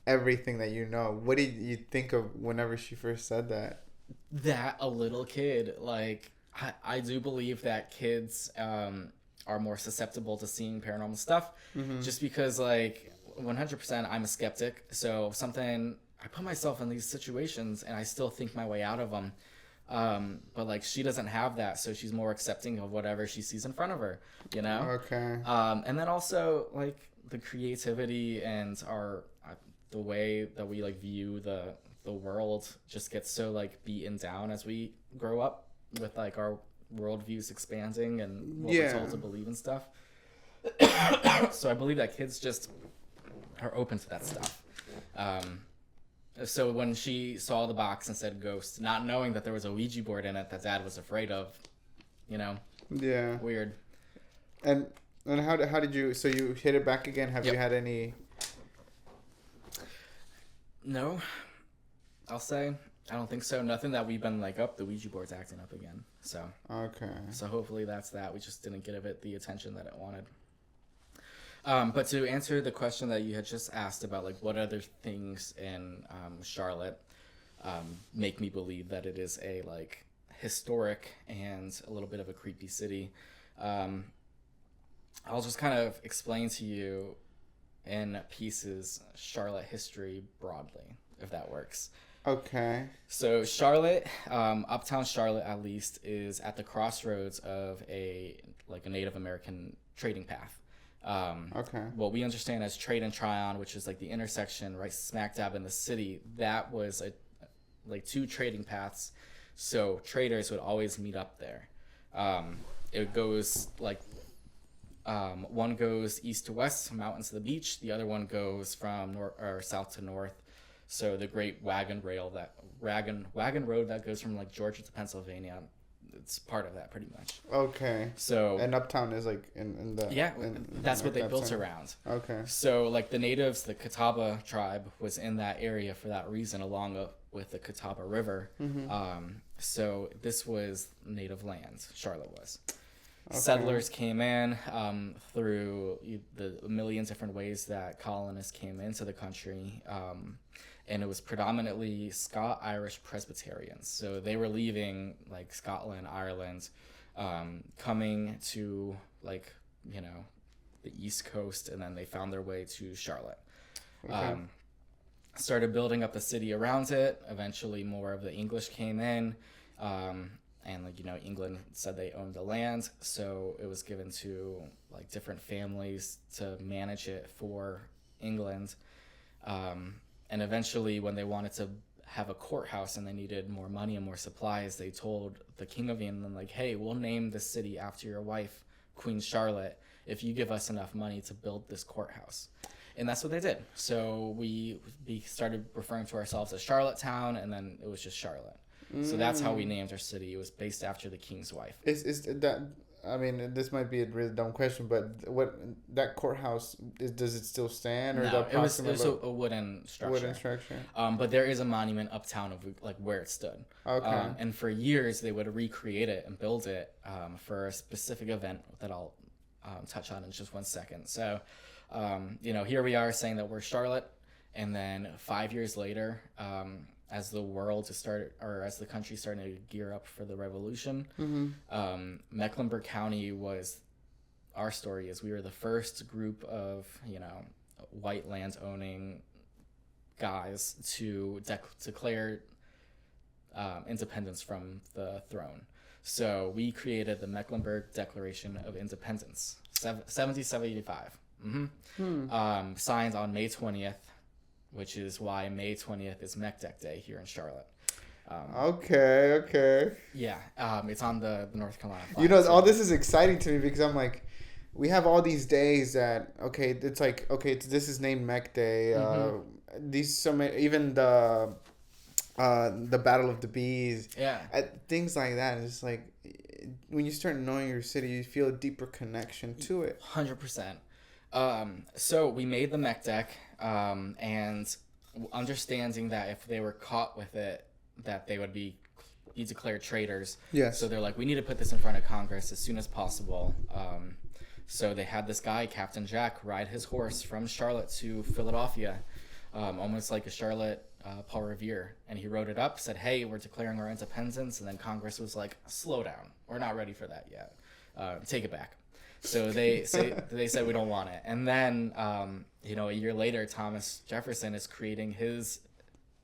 everything that you know, what did you think of whenever she first said that? That a little kid, like I do believe that kids are more susceptible to seeing paranormal stuff, just because like 100% I'm a skeptic. So something I put myself in these situations and I still think my way out of them. But like she doesn't have that, so she's more accepting of whatever she sees in front of her, you know? Okay. And then also like the creativity and the way that we like view the world just gets so like beaten down as we grow up with like our worldviews expanding and what we're told to believe and stuff. So I believe that kids just are open to that stuff. So when she saw the box and said ghost, not knowing that there was a Ouija board in it that Dad was afraid of, you know? Yeah. Weird. And how did you? So you hit it back again? Have you had any? No, I'll say I don't think so. Nothing that we've been like, the Ouija board's acting up again. So okay. So hopefully that's that. We just didn't give it the attention that it wanted. But to answer the question that you had just asked about, like, what other things in Charlotte make me believe that it is a like historic and a little bit of a creepy city, I'll just kind of explain to you in pieces Charlotte history broadly, if that works. Okay. So Charlotte, uptown Charlotte at least, is at the crossroads of a Native American trading path. Okay. What we understand as Trade and Tryon, which is like the intersection right smack dab in the city, that was two trading paths, so traders would always meet up there. It goes like one goes east to west, mountains to the beach. The other one goes from south to north. So the great wagon road that goes from like Georgia to Pennsylvania, it's part of that pretty much. Okay. So and uptown is like in the that's what they built around. Okay. So like the natives, the Catawba tribe was in that area for that reason, along with the Catawba River. So this was native land. Charlotte was. Okay. Settlers came in through the million different ways that colonists came into the country. And it was predominantly Irish Presbyterians. So they were leaving like Scotland, Ireland, coming to like, the East Coast, and then they found their way to Charlotte. Okay. Started building up the city around it. Eventually more of the English came in. And England said they owned the land, so it was given to like different families to manage it for England. And eventually, when they wanted to have a courthouse and they needed more money and more supplies, they told the King of England, like, hey, we'll name the city after your wife, Queen Charlotte, if you give us enough money to build this courthouse. And that's what they did. So we started referring to ourselves as Charlottetown, and then it was just Charlotte. So that's how we named our city. It was based after the king's wife. Is that? I mean, this might be a really dumb question, but what that courthouse does it still stand, or no, it was a wooden structure. Wooden structure. But there is a monument uptown of like where it stood. Okay. And for years they would recreate it and build it for a specific event that I'll touch on in just 1 second. So, here we are saying that we're Charlotte, and then 5 years later, as the country started to gear up for the revolution, Mecklenburg County was, our story is we were the first group of, white land owning guys to declare independence from the throne. So we created the Mecklenburg Declaration of Independence, 1775. Signed on May 20th. Which is why May 20th is Mech Deck Day here in Charlotte. Okay. Yeah, it's on the North Carolina flag. All this is exciting to me because I'm like, we have all these days that, it's like, this is named Mech Day. Even the the Battle of the Bees. Yeah. Things like that. It's like when you start knowing your city, you feel a deeper connection to it. 100%. So we made the mech deck, and understanding that if they were caught with it, that they would be declared traitors. Yes. So they're like, we need to put this in front of Congress as soon as possible. So they had this guy, Captain Jack, ride his horse from Charlotte to Philadelphia, almost like a Charlotte Paul Revere. And he wrote it up, said, hey, we're declaring our independence. And then Congress was like, slow down. We're not ready for that yet. Take it back. So they said we don't want it. And then, a year later, Thomas Jefferson is creating his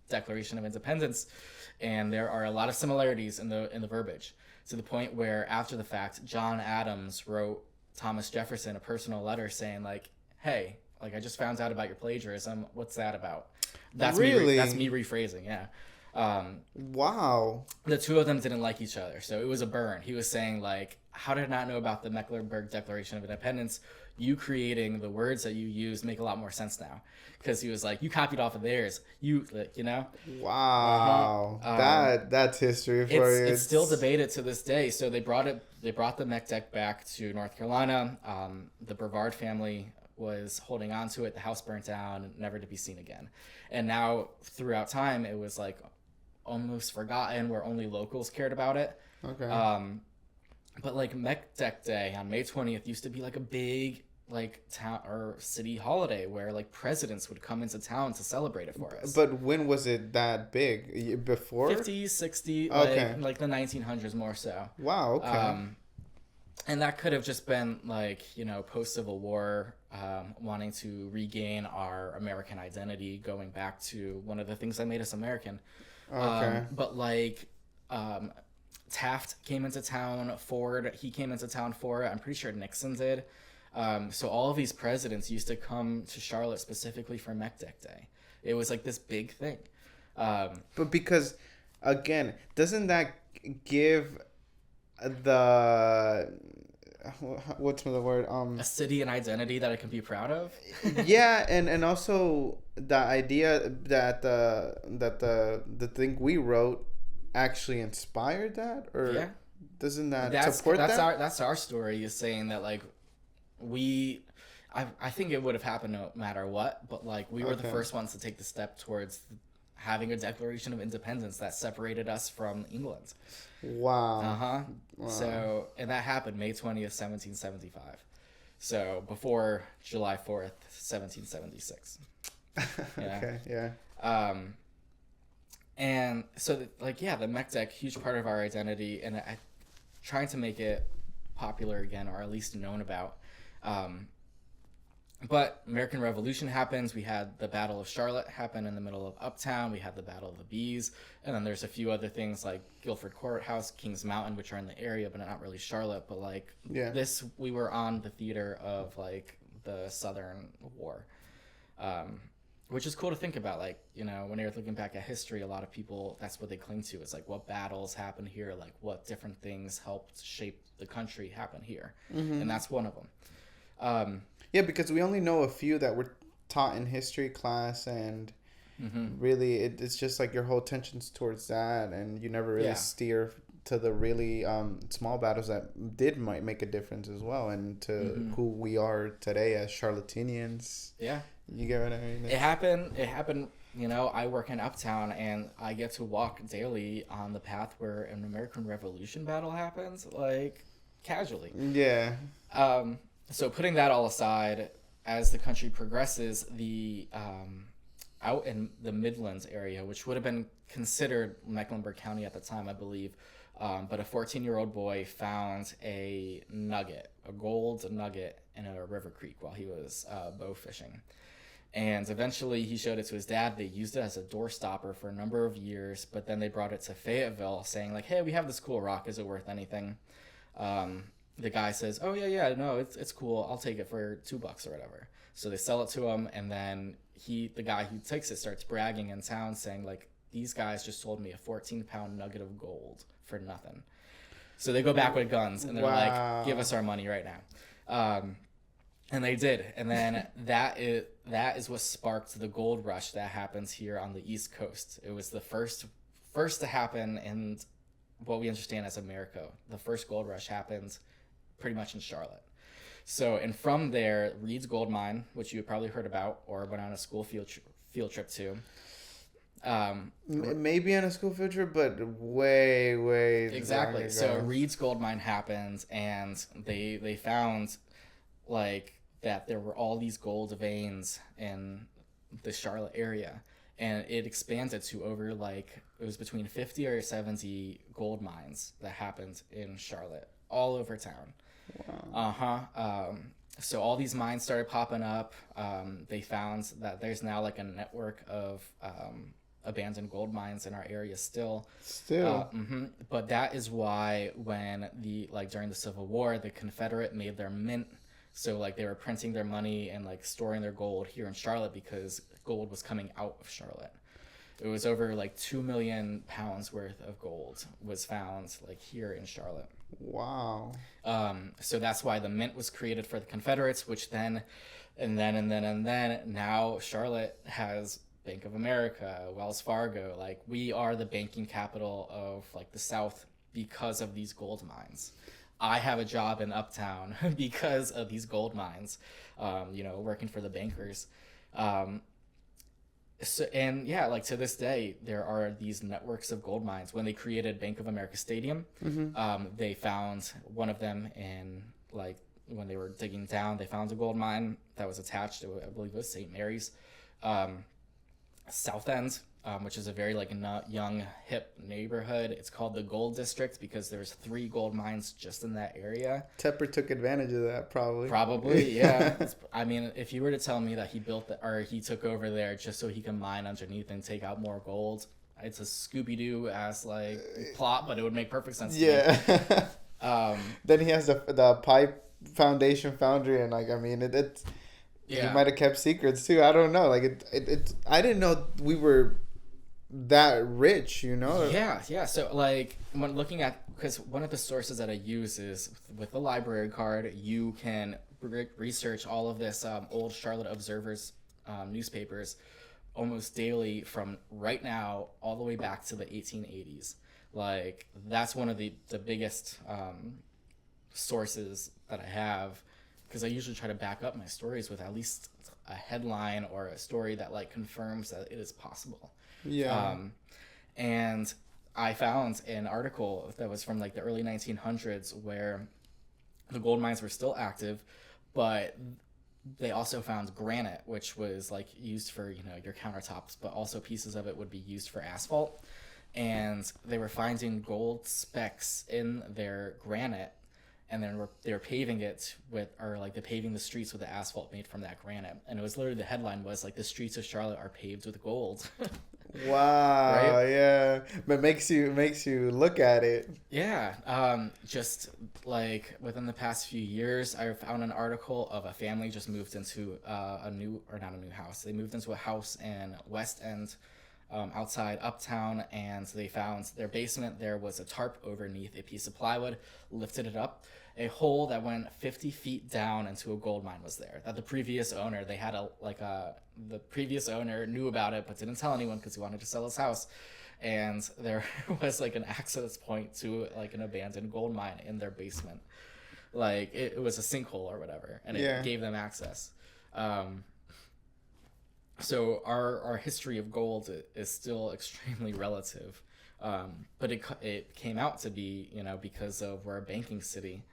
Declaration of Independence. And there are a lot of similarities in the verbiage, to the point where after the fact, John Adams wrote Thomas Jefferson a personal letter saying like, hey, like I just found out about your plagiarism. What's that about? That's really? That's me rephrasing. Yeah. Wow. The two of them didn't like each other. So it was a burn. He was saying like, how did I not know about the Mecklenburg Declaration of Independence? You creating the words that you use make a lot more sense now. Because he was like, you copied off of theirs. Wow. That's history for you. It's still debated to this day. So they brought the mech deck back to North Carolina. The Brevard family was holding on to it. The house burnt down, never to be seen again. And now throughout time, it was like almost forgotten, where only locals cared about it. Okay. But like Mech Deck Day on May 20th used to be like a big like town or city holiday where like presidents would come into town to celebrate it for us. But when was it that big? Before 50s, 60s, okay. like the 1900s more so. Wow. Okay. And that could have just been like, post-Civil War, wanting to regain our American identity, going back to one of the things that made us American. Okay. But like Taft came into town, Ford, he came into town for it. I'm pretty sure Nixon did. So all of these presidents used to come to Charlotte specifically for Mech Deck Day. It was like this big thing. But because, again, doesn't that give the... what's the word? A city and identity that it can be proud of. Yeah, and also the idea that the thing we wrote actually inspired that, or yeah. Doesn't that support that? That's our story, is saying that like I think it would have happened no matter what, but like we were the first ones to take the step towards having a Declaration of Independence that separated us from England. Wow. Wow. So, and that happened May 20th, 1775. So before July 4th, 1776. Yeah. Okay, yeah. And so the mech deck, huge part of our identity, and trying to make it popular again, or at least known about. But American Revolution happens. We had the Battle of Charlotte happen in the middle of Uptown. We had the Battle of the Bees. And then there's a few other things like Guilford Courthouse, Kings Mountain, which are in the area, but not really Charlotte. But like this, we were on the theater of like the Southern War, which is cool to think about. Like, when you're looking back at history, a lot of people, that's what they cling to. It's like what battles happened here, like what different things helped shape the country happen here. Mm-hmm. And that's one of them. Yeah, because we only know a few that were taught in history class, and really it's just like your whole attention's towards that, and you never really steer to the really small battles that might make a difference as well, and to who we are today as Charlottinians. Yeah. You get what I mean? It happened, I work in Uptown, and I get to walk daily on the path where an American Revolution battle happens, like, casually. Yeah. So putting that all aside, as the country progresses, out in the Midlands area, which would have been considered Mecklenburg County at the time, I believe, but a 14-year-old boy found a gold nugget in a river creek while he was bow fishing. And eventually he showed it to his dad. They used it as a door stopper for a number of years, but then they brought it to Fayetteville saying like, hey, we have this cool rock. Is it worth anything? The guy says, oh, yeah, no, it's cool. I'll take it for $2 or whatever. So they sell it to him, and then the guy who takes it starts bragging in town saying, like, these guys just sold me a 14-pound nugget of gold for nothing. So they go back with guns, and they're like, give us our money right now. And they did. And then that is what sparked the gold rush that happens here on the East Coast. It was the first first to happen in what we understand as America. The first gold rush happened pretty much in Charlotte. So, and from there, Reed's Gold Mine, which you probably heard about or went on a school field trip to. Maybe on a school field trip, but way exactly. So Reed's Gold Mine happened, and they found like that there were all these gold veins in the Charlotte area, and it expanded to over like it was between 50 or 70 gold mines that happened in Charlotte, all over town. Wow. So all these mines started popping up. They found that there's now like a network of abandoned gold mines in our area still. But that is why when during the Civil War, the Confederate made their mint. So like they were printing their money and like storing their gold here in Charlotte because gold was coming out of Charlotte. It was over like 2 million pounds worth of gold was found like here in Charlotte. Wow. So that's why the mint was created for the Confederates, which then now Charlotte has Bank of America, Wells Fargo. Like we are the banking capital of like the South because of these gold mines. I have a job in Uptown because of these gold mines, working for the bankers. Like to this day, there are these networks of gold mines. When they created Bank of America Stadium, they found one of them in like when they were digging down, they found a gold mine that was attached to, I believe it was St. Mary's. South End, which is a very like young hip neighborhood. It's called the Gold District because there's 3 gold mines just in that area. Tepper took advantage of that, probably. Probably, yeah. I mean, if you were to tell me that he took over there just so he can mine underneath and take out more gold, it's a Scooby-Doo ass like plot, but it would make perfect sense. To me. Then he has the pipe foundation foundry, and like I mean it's. Yeah. He might have kept secrets too. I don't know. Like it. I didn't know we were that rich. Yeah. So like when looking at, because one of the sources that I use is with the library card, you can research all of this old Charlotte Observer's newspapers almost daily from right now all the way back to the 1880s. Like that's one of the biggest sources that I have. Because I usually try to back up my stories with at least a headline or a story that like confirms that it is possible. Yeah. And I found an article that was from like the early 1900s where the gold mines were still active, but they also found granite, which was like used for your countertops, but also pieces of it would be used for asphalt. And they were finding gold specks in their granite. And then they were paving it they're paving the streets with the asphalt made from that granite. And it was literally, the headline was like, the streets of Charlotte are paved with gold. Wow. Right? Yeah. But makes you look at it. Yeah. Just like within the past few years, I found an article of a family just moved into not a new house. They moved into a house in West End, outside Uptown, and they found their basement. There was a tarp underneath a piece of plywood, lifted it up. A hole that went 50 feet down into a gold mine was there. That the previous owner, the previous owner knew about it, but didn't tell anyone because he wanted to sell his house. And there was like an access point to like an abandoned gold mine in their basement. Like it was a sinkhole or whatever, and it gave them access. So our history of gold is still extremely relative, but it came out to be because of we're a banking city,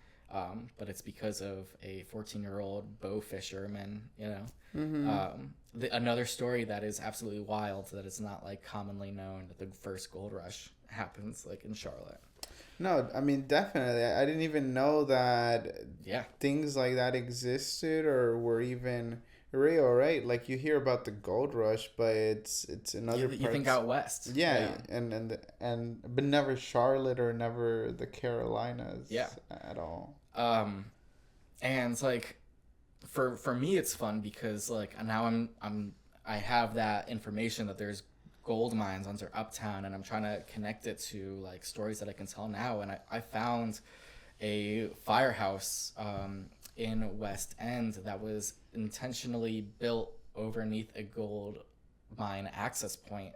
but it's because of a 14-year-old bow fisherman. Another story that is absolutely wild that is not like commonly known, that the first gold rush happens like in Charlotte. No, I mean definitely. I didn't even know that. Yeah. Things like that existed or were even real, right? Like you hear about the gold rush, but it's in other parts. You think out west. Yeah. But never Charlotte or never the Carolinas. Yeah. At all. And like for me it's fun because like now I have that information that there's gold mines under Uptown, and I'm trying to connect it to like stories that I can tell now. And I found a firehouse in West End that was intentionally built underneath a gold mine access point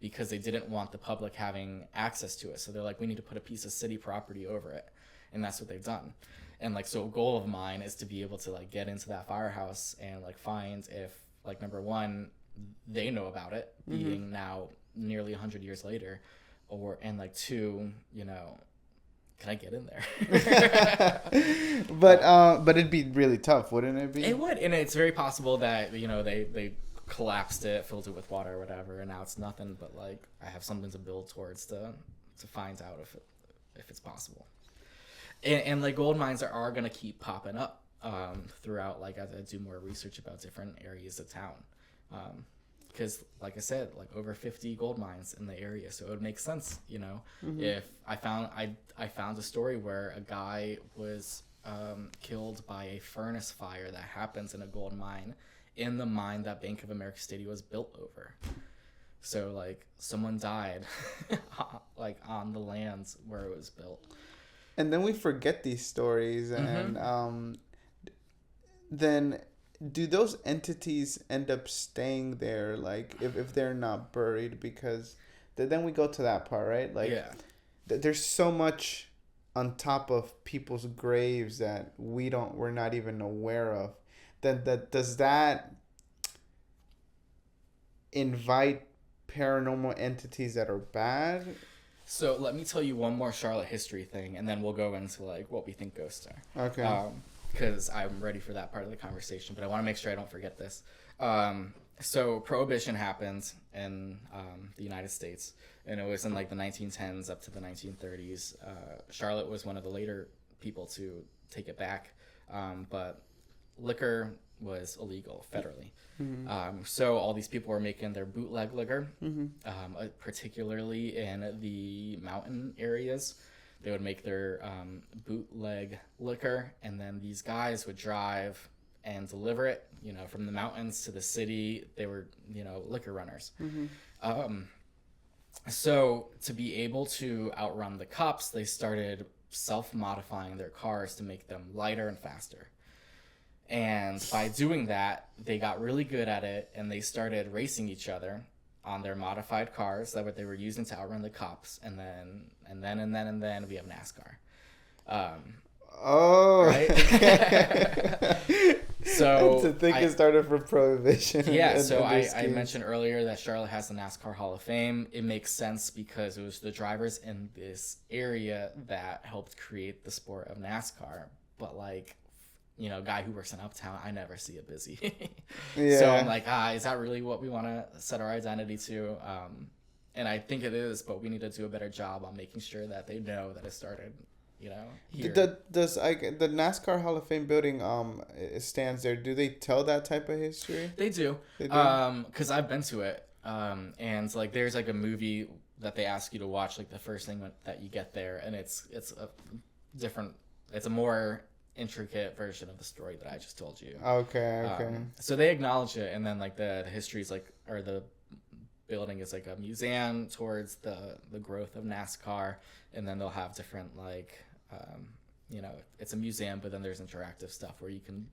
because they didn't want the public having access to it. So they're like, we need to put a piece of city property over it. And that's what they've done. And like, so a goal of mine is to be able to like get into that firehouse and like find if like, number one, they know about it being now nearly 100 years later, and like two, you know, can I get in there? But it'd be really tough, wouldn't it be? It would, and it's very possible that, you know, they collapsed it, filled it with water or whatever, and now it's nothing. But like, I have something to build towards to find out if it's possible. And like, gold mines are gonna keep popping up throughout. Like, as I do more research about different areas of town. Because, like I said, like over 50 gold mines in the area, so it would make sense, you know. If I found a story where a guy was killed by a furnace fire that happens in a gold mine, in the mine that Bank of America Stadium was built over. So like, someone died, like on the lands where it was built. And then we forget these stories, and then. Do those entities end up staying there, like, if they're not buried? Because then we go to that part, right? Like, there's so much on top of people's graves that we're not even aware of. Does that invite paranormal entities that are bad? So let me tell you one more Charlotte history thing, and then we'll go into like what we think ghosts are. Okay. Because I'm ready for that part of the conversation, but I want to make sure I don't forget this. So Prohibition happened in the United States, and it was in like the 1910s up to the 1930s. Charlotte was one of the later people to take it back, but liquor was illegal federally. So all these people were making their bootleg liquor, particularly in the mountain areas. They would make their bootleg liquor, and then these guys would drive and deliver it, you know, from the mountains to the city. They were, you know, liquor runners. So to be able to outrun the cops, they started self-modifying their cars to make them lighter and faster. And by doing that, they got really good at it, and they started racing each other on their modified cars that what they were using to outrun the cops, and then we have NASCAR. Right? Okay. So to think it started from Prohibition. Yeah, so I mentioned earlier that Charlotte has the NASCAR Hall of Fame. It makes sense because it was the drivers in this area that helped create the sport of NASCAR. But like, you know, guy who works in Uptown, I never see it busy. Yeah. So I'm like, is that really what we want to set our identity to? And I think it is, but we need to do a better job on making sure that they know that it started, you know, here. Does the NASCAR Hall of Fame building it stands there? Do they tell that type of history? They do. Because I've been to it. And like, there's like a movie that they ask you to watch, like the first thing that you get there, and it's a more intricate version of the story that I just told you. Okay. So they acknowledge it, and then like the history is like, or the building is like a museum towards the growth of NASCAR, and then they'll have different like, you know, it's a museum, but then there's interactive stuff where you can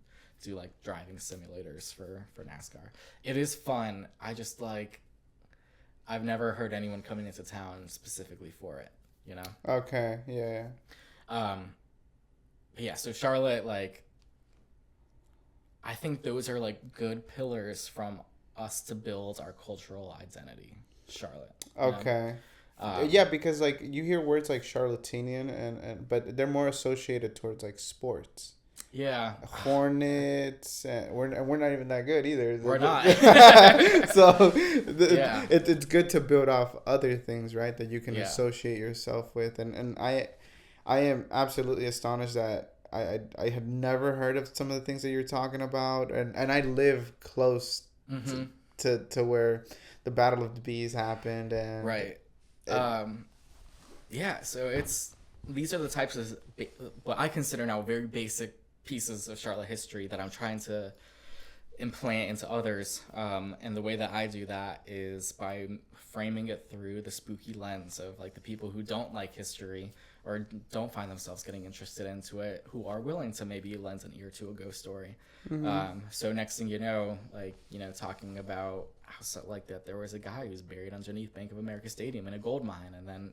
do like driving simulators for NASCAR. It is fun. I just like, I've never heard anyone coming into town specifically for it, you know? Okay, yeah. Yeah, so Charlotte, like, I think those are like good pillars from us to build our cultural identity. Charlotte. Okay. Yeah, because like you hear words like charlatanian and but they're more associated towards like sports. Yeah. Hornets. We're not even that good either. We're not. So it's good to build off other things, right? That you can associate yourself with, and I am absolutely astonished that I had never heard of some of the things that you're talking about, and I live close to where the Battle of the Bees happened, and right. Yeah, so these are the types of what I consider now very basic pieces of Charlotte history that I'm trying to implant into others, and the way that I do that is by framing it through the spooky lens of like the people who don't like history or don't find themselves getting interested into it, who are willing to maybe lend an ear to a ghost story. So next thing you know, like, talking about how like that there was a guy who's buried underneath Bank of America Stadium in a gold mine, and then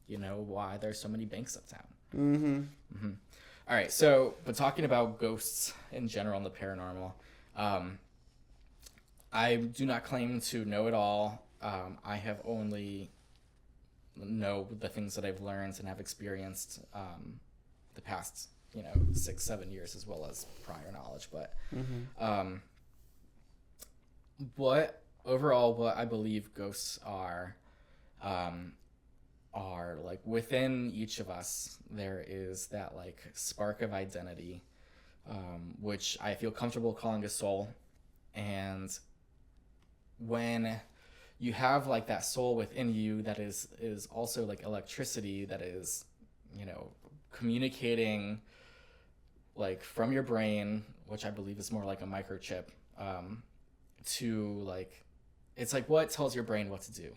why there's so many banks uptown. All right, so but talking about ghosts in general and the paranormal, I do not claim to know it all. I have only know the things that I've learned and have experienced the past 6-7 years, as well as prior knowledge. But what I believe ghosts are like within each of us, there is that like spark of identity, which I feel comfortable calling a soul. And when you have like that soul within you that is also like electricity that is communicating like from your brain, which I believe is more like a microchip, to like, it's like what tells your brain what to do,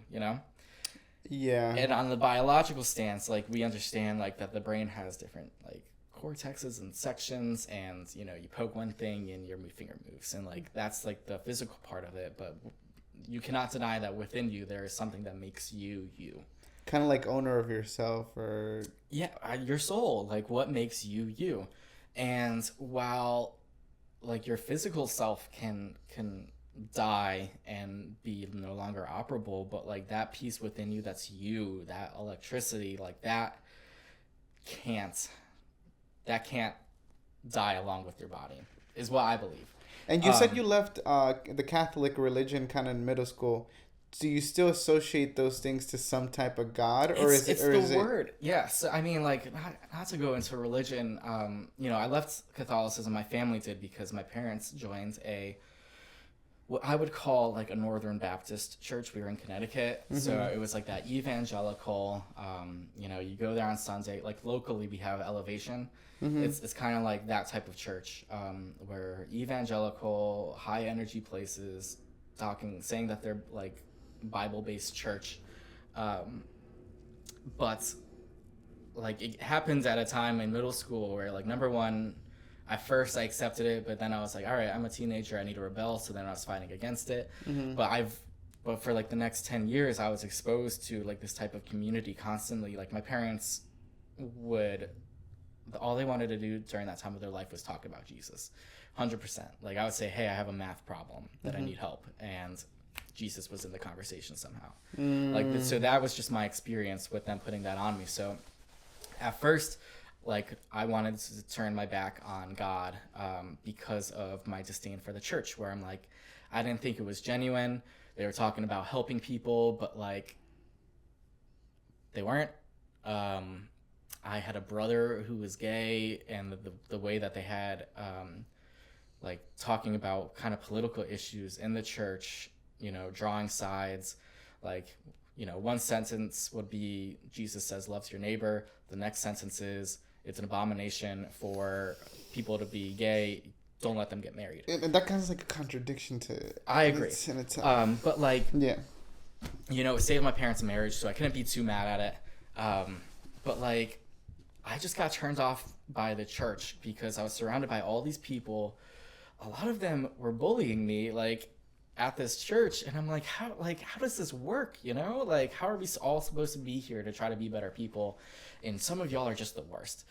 Yeah. And on the biological stance, like we understand like that the brain has different like cortexes and sections, and you poke one thing and your finger moves, and like that's like the physical part of it. But you cannot deny that within you there is something that makes you you. Kind of like owner of yourself, or your soul, like what makes you you. And while like your physical self can die and be no longer operable, but like that piece within you that's you, that electricity, like that can't die along with your body, is what I believe. And you said you left the Catholic religion kind of in middle school. Do you still associate those things to some type of God, or is it the word? Yes, I mean, like not to go into religion. I left Catholicism. My family did, because my parents joined what I would call like a Northern Baptist church. We were in Connecticut, so it was like that evangelical. You go there on Sunday. Like locally, we have Elevation. It's kind of like that type of church, where evangelical, high energy places, saying that they're like Bible-based church, but like it happened at a time in middle school where like number one, at first I accepted it, but then I was like, all right, I'm a teenager, I need to rebel. So then I was fighting against it. But for like the next 10 years, I was exposed to like this type of community constantly. Like my parents all they wanted to do during that time of their life was talk about Jesus, 100%. Like I would say, hey, I have a math problem that I need help, and Jesus was in the conversation somehow. Like, so that was just my experience with them putting that on me. So at first, like I wanted to turn my back on God, because of my disdain for the church, where I'm like, I didn't think it was genuine. They were talking about helping people, but like they weren't. I had a brother who was gay, and the way that they had like talking about kind of political issues in the church, drawing sides, like, one sentence would be Jesus says loves your neighbor. The next sentence is it's an abomination for people to be gay. Don't let them get married. And that kind of like a contradiction to it. I agree. But like, it saved my parents' marriage, so I couldn't be too mad at it. But like, I just got turned off by the church because I was surrounded by all these people. A lot of them were bullying me, like, at this church, and I'm like, how does this work? Like, how are we all supposed to be here to try to be better people? And some of y'all are just the worst.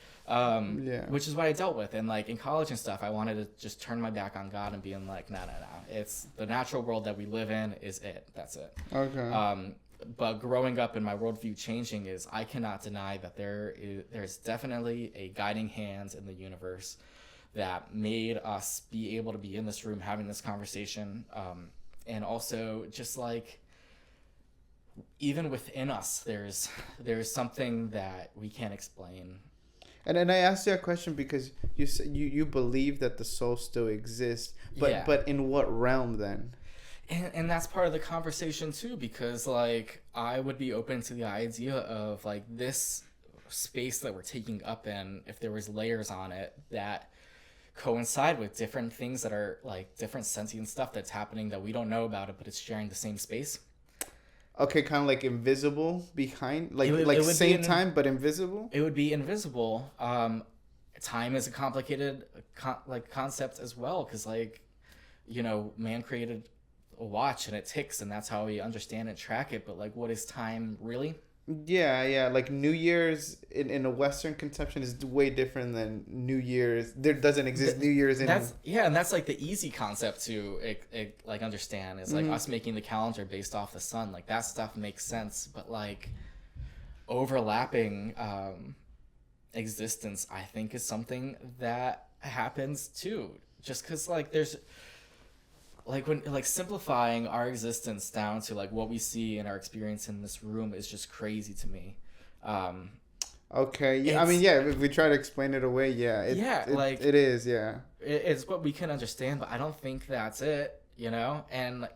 Which is what I dealt with. And like in college and stuff, I wanted to just turn my back on God and being like, no. It's the natural world that we live in is it. That's it. Okay. But growing up and my worldview changing is I cannot deny that there's definitely a guiding hand in the universe that made us be able to be in this room having this conversation. And also just like, even within us, there's something that we can't explain. And I asked you a question because you believe that the soul still exists, but in what realm then? And that's part of the conversation too, because like I would be open to the idea of like this space that we're taking up in, if there was layers on it that coincide with different things that are like different sentient stuff that's happening that we don't know about it, but it's sharing the same space. Okay, kind of like invisible behind, like It would be same time but invisible. it would be invisible. Time is a complicated concept as well, because like, man created a watch and it ticks, and that's how we understand and track it. But like, what is time really? Yeah, yeah. Like New Year's in a Western conception is way different than New Year's. There doesn't exist New Year's in. That's yeah, and that's like the easy concept to like understand is like us making the calendar based off the sun. Like that stuff makes sense, but like overlapping existence, I think, is something that happens too. Just because like there's like when like simplifying our existence down to like what we see and our experience in this room is just crazy to me. um Okay, yeah. I mean, yeah. If we try to explain it away, yeah. like it is, yeah. it's what we can understand, but I don't think that's it, and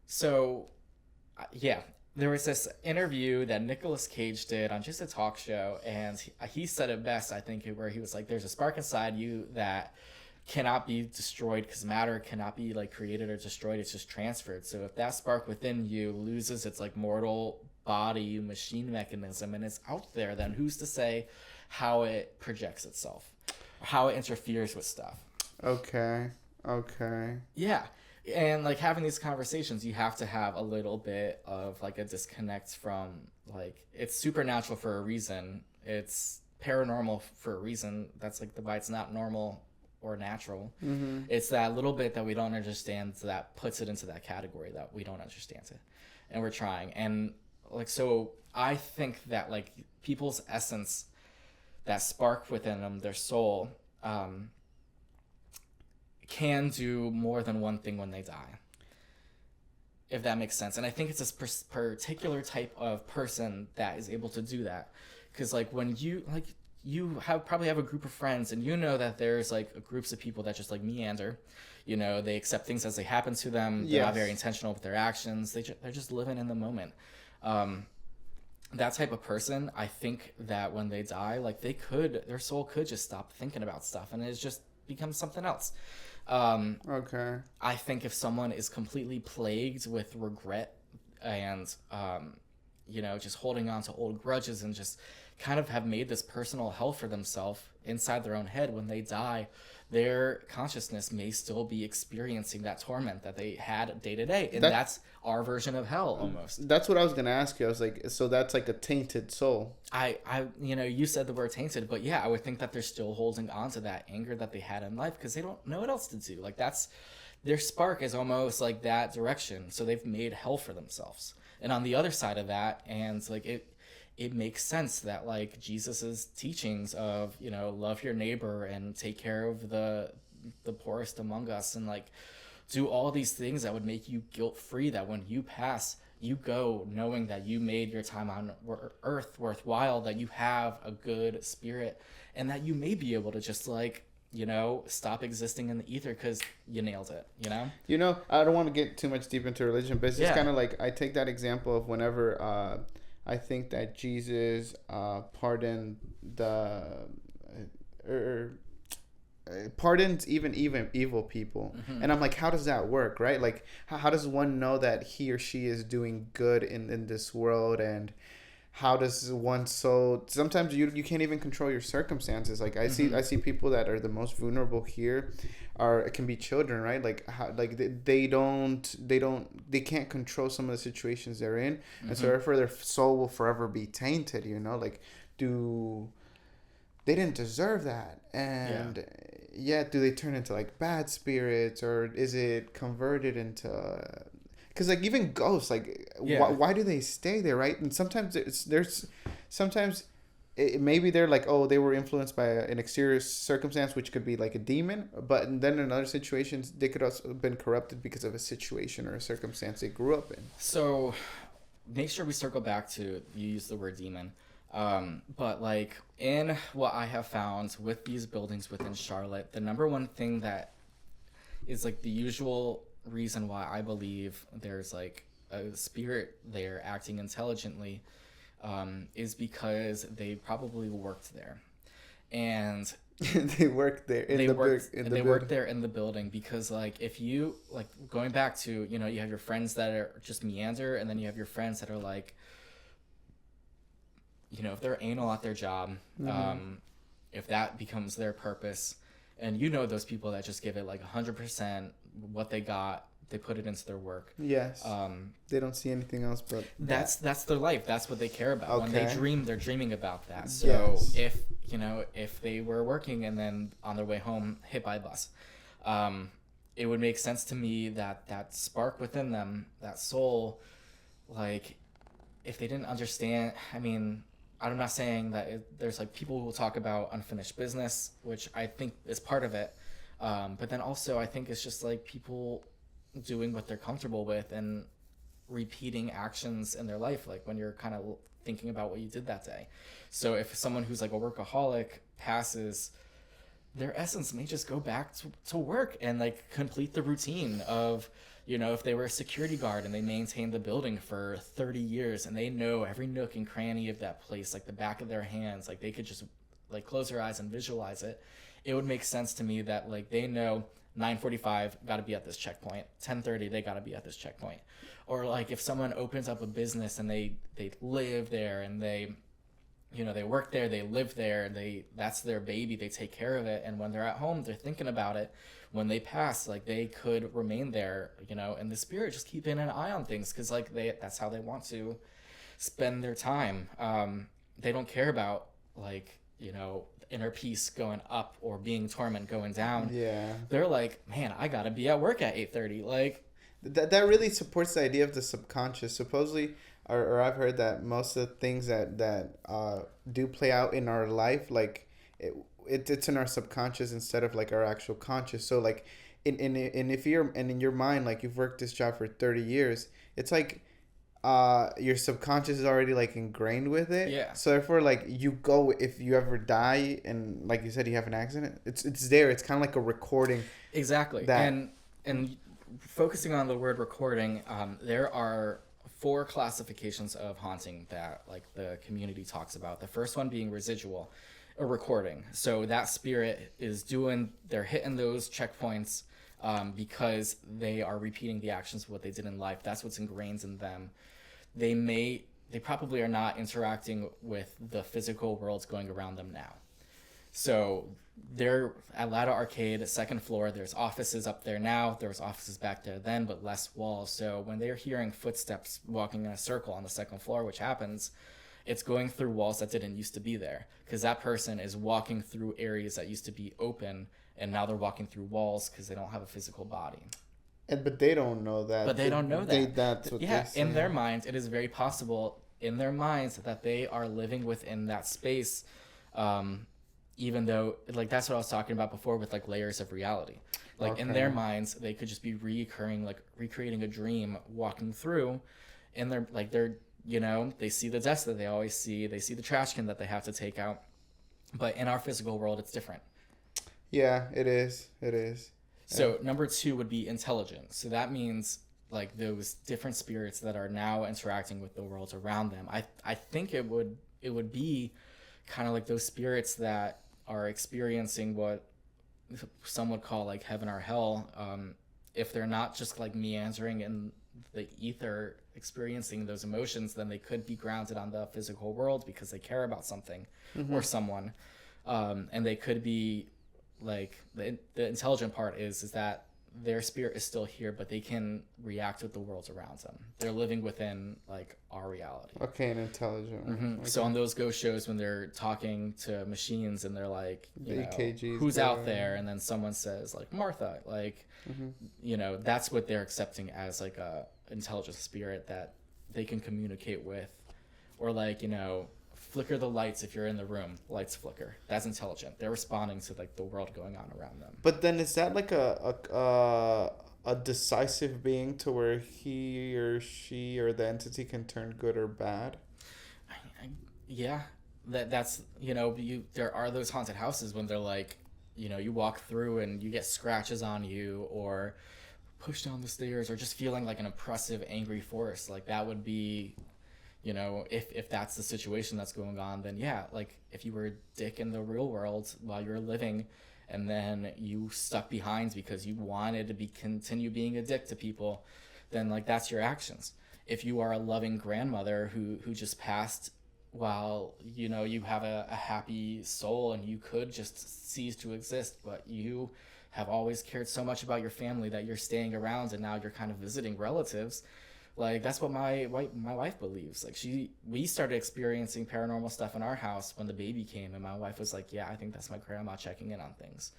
so yeah, there was this interview that Nicolas Cage did on just a talk show, and he said it best, I think, where he was like, there's a spark inside you that cannot be destroyed, because matter cannot be like created or destroyed, it's just transferred. So if that spark within you loses its like mortal body machine mechanism and it's out there, then who's to say how it projects itself, how it interferes with stuff? Okay. Yeah. And like having these conversations, you have to have a little bit of like a disconnect from like, it's supernatural for a reason, it's paranormal for a reason. That's like the why it's not normal or natural. It's that little bit that we don't understand that puts it into that category that we don't understand it, and we're trying. And like, so I think that like people's essence, that spark within them, their soul, can do more than one thing when they die, if that makes sense. And I think it's this particular type of person that is able to do that, because like when you probably have a group of friends, and that there's like groups of people that just like meander, they accept things as they happen to them. They're not very intentional with their actions. They're just living in the moment. That type of person, I think that when they die, like their soul could just stop thinking about stuff and it just becomes something else. Okay. I think if someone is completely plagued with regret and just holding on to old grudges and just kind of have made this personal hell for themselves inside their own head, when they die, their consciousness may still be experiencing that torment that they had day to day, and that's our version of hell almost. That's what I was gonna ask you. I was like, so that's like a tainted soul. You said the word tainted, but yeah, I would think that they're still holding on to that anger that they had in life because they don't know what else to do. Like that's their spark is almost like that direction, so they've made hell for themselves. And on the other side of that, and like it makes sense that like Jesus's teachings of love your neighbor and take care of the poorest among us, and like do all these things that would make you guilt free, that when you pass, you go knowing that you made your time on earth worthwhile, that you have a good spirit, and that you may be able to just like stop existing in the ether because you nailed it. I don't want to get too much deep into religion, but it's just kind of like I take that example of whenever I think that Jesus pardoned pardons even evil people. And I'm like, how does that work, right? Like how does one know that he or she is doing good in this world? And how does one soul, sometimes you can't even control your circumstances. Like I see people that are the most vulnerable here can be children, right? Like they can't control some of the situations they're in, and so therefore their soul will forever be tainted. Like they didn't deserve that, and yet do they turn into like bad spirits, or is it converted into? Because like even ghosts, like why do they stay there, right? And sometimes maybe they're like, oh, they were influenced by an exterior circumstance, which could be like a demon. But then in other situations, they could also have been corrupted because of a situation or a circumstance they grew up in. So make sure we circle back to, you use the word demon. But like in what I have found with these buildings within Charlotte, the number one thing that is like the usual reason why I believe there's like a spirit there acting intelligently is because they probably worked there. And They work there in they work there in the building because like if you like going back to you have your friends that are just meander, and then you have your friends that are like if they're anal at their job, if that becomes their purpose, and those people that just give it like 100% what they got, they put it into their work. Yes. They don't see anything else but that's their life. That's what they care about. Okay. When they dream, they're dreaming about that. So yes. if they were working and then on their way home hit by a bus, it would make sense to me that spark within them, that soul, like if they didn't understand, I mean, I'm not saying that there's like people who will talk about unfinished business, which I think is part of it. But then also I think it's just like people doing what they're comfortable with and repeating actions in their life, like when you're kind of thinking about what you did that day. So if someone who's like a workaholic passes, their essence may just go back to work and like complete the routine of if they were a security guard and they maintained the building for 30 years and they know every nook and cranny of that place like the back of their hands, like they could just like close their eyes and visualize it. It would make sense to me that like they know 9:45 got to be at this checkpoint, 10:30 they got to be at this checkpoint. Or like if someone opens up a business and they live there and they they work there, they live there, that's their baby, they take care of it, and when they're at home they're thinking about it. When they pass, like they could remain there, and the spirit just keeping an eye on things because like that's how they want to spend their time. They don't care about like inner peace going up or being torment going down. Yeah, they're like, man, I gotta be at work at 8:30. Like that really supports the idea of the subconscious. Supposedly, or I've heard that most of the things that do play out in our life, like it's in our subconscious instead of like our actual conscious. So like in your mind, like you've worked this job for 30 years, it's like your subconscious is already like ingrained with it. Yeah. So therefore, like you go, if you ever die and like you said you have an accident, it's there. It's kind of like a recording. Exactly. And focusing on the word recording, there are 4 classifications of haunting that like the community talks about. The first one being residual, a recording. So that spirit is they're hitting those checkpoints because they are repeating the actions of what they did in life. That's what's ingrained in them. They probably are not interacting with the physical worlds going around them now. So they're at Ladder Arcade, 2nd floor. There's offices up there now. There was offices back there then, but less walls. So when they're hearing footsteps walking in a circle on the 2nd floor, which happens, it's going through walls that didn't used to be there because that person is walking through areas that used to be open, and now they're walking through walls because they don't have a physical body. But they don't know that. But they don't know that. That's what they say. In their minds, it is very possible in their minds that they are living within that space, even though, like, that's what I was talking about before with, like, layers of reality. Like, okay. In their minds, they could just be recreating a dream, walking through, and they're they see the desk that they always see, they see the trash can that they have to take out, but in our physical world, it's different. Yeah, it is. So number 2 would be intelligence. So that means like those different spirits that are now interacting with the worlds around them. I think it would be kind of like those spirits that are experiencing what some would call like heaven or hell. If they're not just like meandering in the ether experiencing those emotions, then they could be grounded on the physical world because they care about something or someone. And they could be like the intelligent part is that their spirit is still here, but they can react with the worlds around them. They're living within like our reality. Okay, and intelligent. Okay. So on those ghost shows when they're talking to machines and they're like, EKGs, who's out there, and then someone says like Martha, like that's what they're accepting as like a intelligent spirit that they can communicate with, or like flicker the lights if you're in the room, lights flicker. That's intelligent. They're responding to like the world going on around them. But then is that like a decisive being to where he or she or the entity can turn good or bad? Yeah, that's there are those haunted houses when they're like you walk through and you get scratches on you or push down the stairs or just feeling like an oppressive angry force. Like that would be you know, if that's the situation that's going on, then yeah, like if you were a dick in the real world while you were living, and then you stuck behind because you wanted to continue being a dick to people, then like that's your actions. If you are a loving grandmother who just passed while, you know, you have a happy soul and you could just cease to exist, but you have always cared so much about your family that you're staying around, and now you're kind of visiting relatives. Like that's what my wife believes. Like we started experiencing paranormal stuff in our house when the baby came, and my wife was like, yeah, I think that's my grandma checking in on things.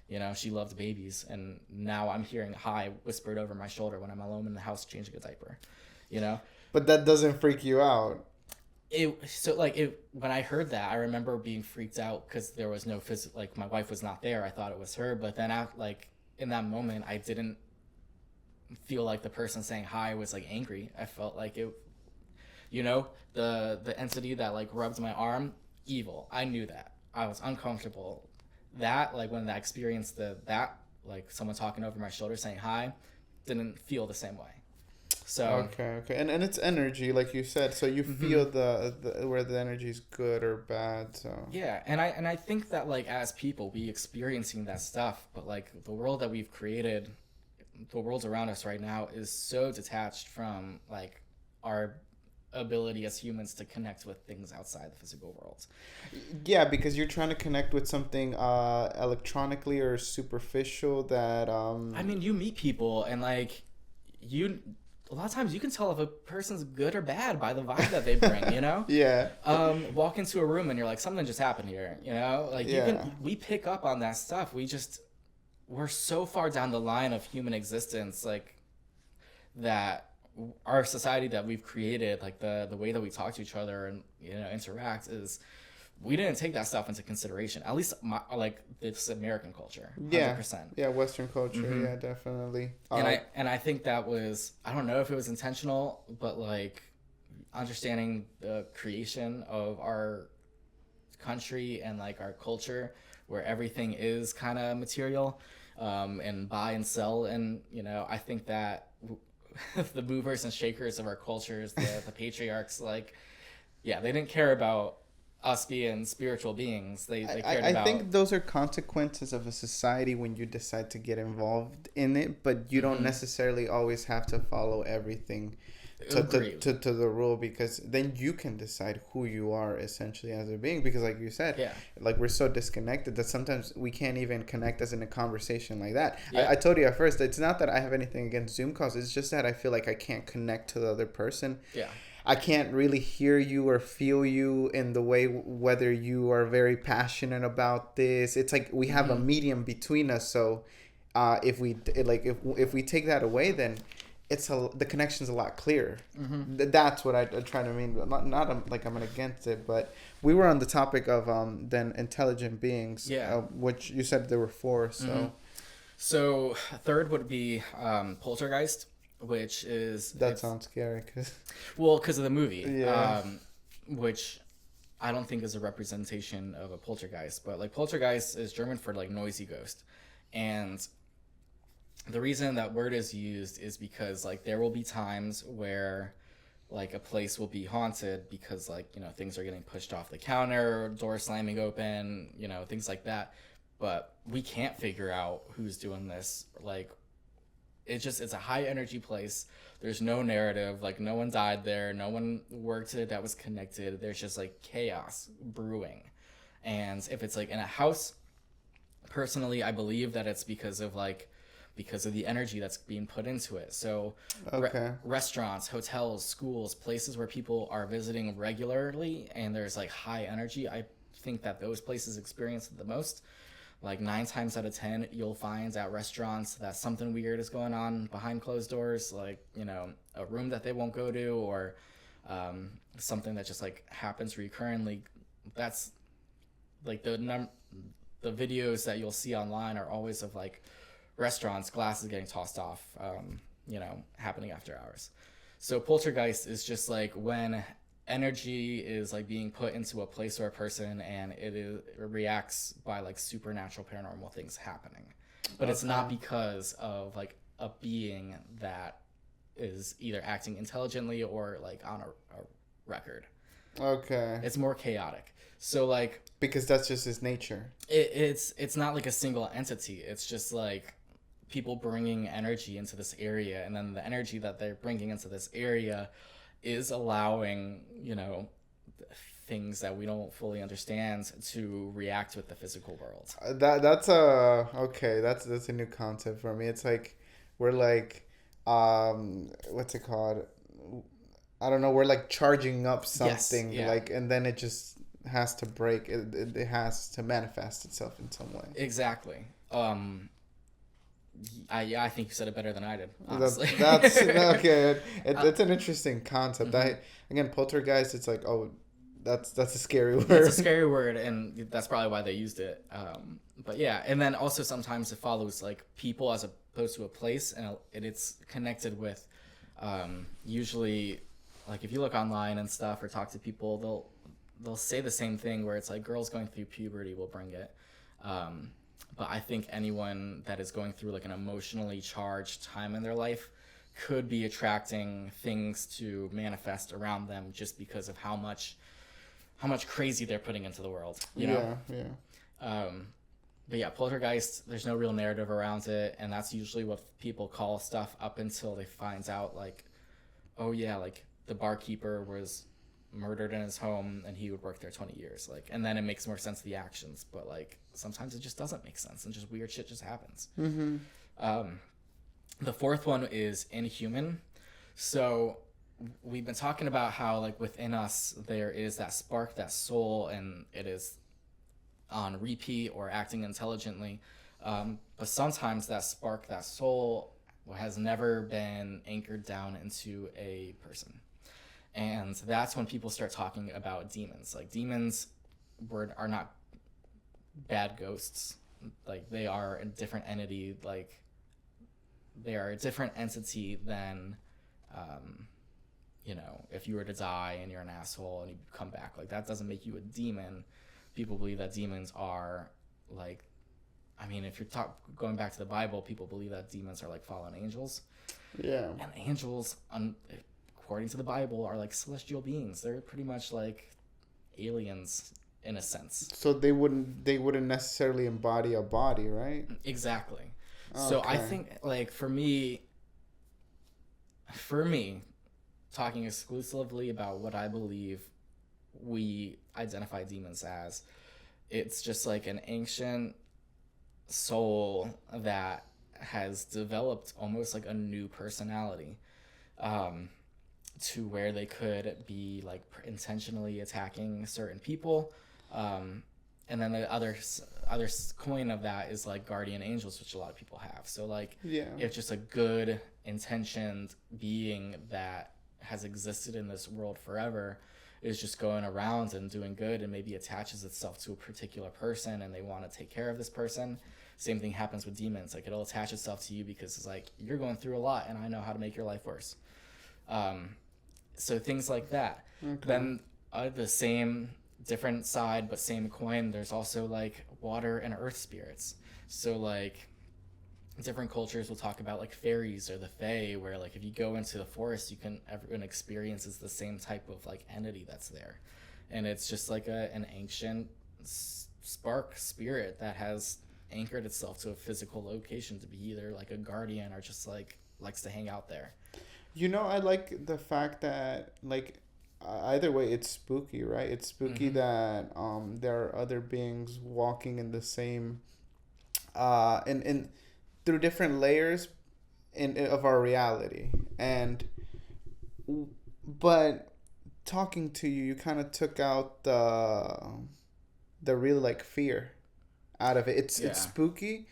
You know, she loved babies, and now I'm hearing hi whispered over my shoulder when I'm alone in the house changing a diaper. You know, But that doesn't freak you out. When I heard that, I remember being freaked out because there was no like my wife was not there. I thought it was her, but then like in that moment, I didn't feel like the person saying hi was like angry. I felt like it, you know, the entity that like rubbed my arm, evil. I knew that. I was uncomfortable. That like when I experienced that like someone talking over my shoulder saying hi, didn't feel the same way. So okay, and it's energy, like you said. So you feel the where the energy is good or bad. So yeah, and I think that like as people, we experiencing that stuff, but like the world that we've created, the world around us right now is so detached from like our ability as humans to connect with things outside the physical world. yeah, because you're trying to connect with something electronically or superficial that I mean, you meet people and like you a lot of times you can tell if a person's good or bad by the vibe that they bring, you know? yeah. Walk into a room and you're like, something just happened here, you know? Like we pick up on that stuff. We're so far down the line of human existence, like that our society that we've created, like the way that we talk to each other and, you know, interact is, we didn't take that stuff into consideration. At least like this American culture, 100%. Yeah, Western culture, yeah, definitely. And I think that was, I don't know if it was intentional, but like understanding the creation of our country and like our culture, where everything is kind of material, and buy and sell, and you know, I think that the movers and shakers of our cultures, the patriarchs, like, yeah, they didn't care about us being spiritual beings. They cared about... I think those are consequences of a society when you decide to get involved in it, but you don't necessarily always have to follow everything to the rule, because then you can decide who you are essentially as a being, because like you said, like we're so disconnected that sometimes we can't even connect as in a conversation like that. I told you at first, it's not that I have anything against Zoom calls, it's just that I feel like I can't connect to the other person. I can't really hear you or feel you in the way whether you are very passionate about this. It's like we have a medium between us. So if we take that away, then the connection's a lot clearer. That's what I try to mean. Not like I'm against it, but we were on the topic of then intelligent beings, which you said there were 4. So third would be poltergeist. Which is... That sounds scary. Because of the movie. Which I don't think is a representation of a poltergeist. But, like, poltergeist is German for, like, noisy ghost. And the reason that word is used is because, like, there will be times where, like, a place will be haunted because, like, you know, things are getting pushed off the counter, doors slamming open, you know, things like that. But we can't figure out who's doing this, like... It's a high energy place. There's no narrative. Like, no one died there. No one worked it that was connected. There's just like chaos brewing. And if it's like in a house, personally, I believe that it's because of the energy that's being put into it. So restaurants, hotels, schools, places where people are visiting regularly and there's like high energy, I think that those places experience it the most. Like 9 times out of 10, you'll find at restaurants that something weird is going on behind closed doors, like, you know, a room that they won't go to, or something that just like happens recurrently. That's like the videos that you'll see online are always of like restaurants, glasses getting tossed off, you know, happening after hours. So poltergeist is just like when energy is like being put into a place or a person, and it reacts by like supernatural paranormal things happening, but it's not because of like a being that is either acting intelligently or like on a record. Okay. It's more chaotic. So like Because that's just his nature. it's not like a single entity. It's just like people bringing energy into this area, and then the energy that they're bringing into this area is allowing, you know, things that we don't fully understand to react with the physical world. That's a okay. That's a new concept for me. It's like we're like, what's it called? I don't know. We're like charging up Yes, something, yeah. like, and then it just has to break. It has to manifest itself in some way. Exactly. I think you said it better than I did, honestly. That's okay. It's an interesting concept. Mhm. Again, poltergeist. It's like, oh, that's a scary word. It's a scary word, and that's probably why they used it. But yeah, and then also sometimes it follows like people as opposed to a place, and it's connected with usually like if you look online and stuff or talk to people, they'll say the same thing where it's like girls going through puberty will bring it. But I think anyone that is going through like an emotionally charged time in their life could be attracting things to manifest around them just because of how much crazy they're putting into the world, you know? Yeah. But yeah, poltergeist, there's no real narrative around it, and that's usually what people call stuff up until they find out, like, oh yeah, like the barkeeper was murdered in his home and he would work there 20 years, like, and then it makes more sense, the actions, but like sometimes it just doesn't make sense and just weird shit just happens. Mm-hmm. The fourth one is inhuman. So we've been talking about how like within us there is that spark, that soul, and it is on repeat or acting intelligently, but sometimes that spark, that soul, has never been anchored down into a person, and that's when people start talking about demons. Like demons are not bad ghosts, like they are a different entity, like they are a different entity than you know, if you were to die and you're an asshole and you come back, like that doesn't make you a demon. People believe that demons are like, I mean, if you're going back to the Bible, people believe that demons are like fallen angels. Yeah. And angels, according to the Bible, are like celestial beings. They're pretty much like aliens in a sense. So they wouldn't necessarily embody a body, right? Exactly. Okay. So I think like for me, talking exclusively about what I believe we identify demons as, it's just like an ancient soul that has developed almost like a new personality, to where they could be like intentionally attacking certain people, and then the other coin of that is like guardian angels, which a lot of people have. So like, yeah, it's just a good intentioned being that has existed in this world forever, is just going around and doing good, and maybe attaches itself to a particular person and they want to take care of this person. Same thing happens with demons. Like it'll attach itself to you because it's like, you're going through a lot and I know how to make your life worse. So things like that. okay. Then the same, different side but same coin, there's also like water and earth spirits. So like different cultures will talk about like fairies or the fae, where like if you go into the forest, everyone experiences the same type of like entity that's there, and it's just like an ancient spark spirit that has anchored itself to a physical location to be either like a guardian or just like likes to hang out there. You know, I like the fact that like either way it's spooky, right? It's spooky that there are other beings walking in the same in through different layers of our reality. And but talking to you, you kind of took out the real like fear out of it. It's spooky,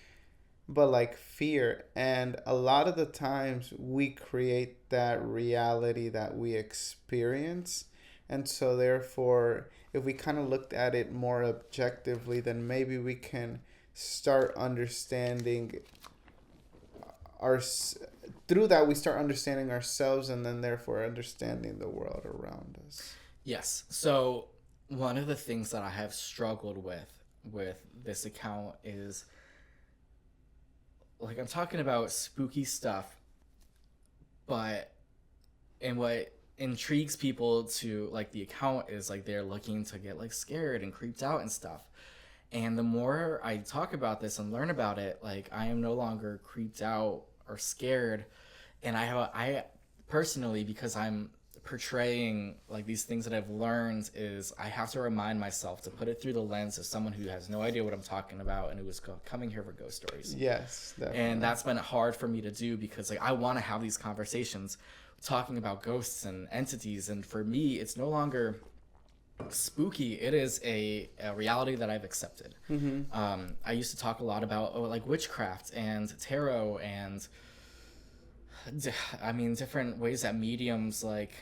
but like fear, and a lot of the times we create that reality that we experience. And so therefore, if we kind of looked at it more objectively, then maybe we can start understanding through that we start understanding ourselves, and then therefore understanding the world around us. Yes. So one of the things that I have struggled with this account is like, I'm talking about spooky stuff, but in what intrigues people to like the account is like they're looking to get like scared and creeped out and stuff. And the more I talk about this and learn about it, like I am no longer creeped out or scared. And I personally, because I'm portraying like these things that I've learned, is I have to remind myself to put it through the lens of someone who has no idea what I'm talking about and who was coming here for ghost stories. Yes, definitely. And that's been hard for me to do because like I want to have these conversations talking about ghosts and entities, and for me it's no longer spooky. It is a reality that I've accepted. I used to talk a lot about like witchcraft and tarot and I mean different ways that mediums like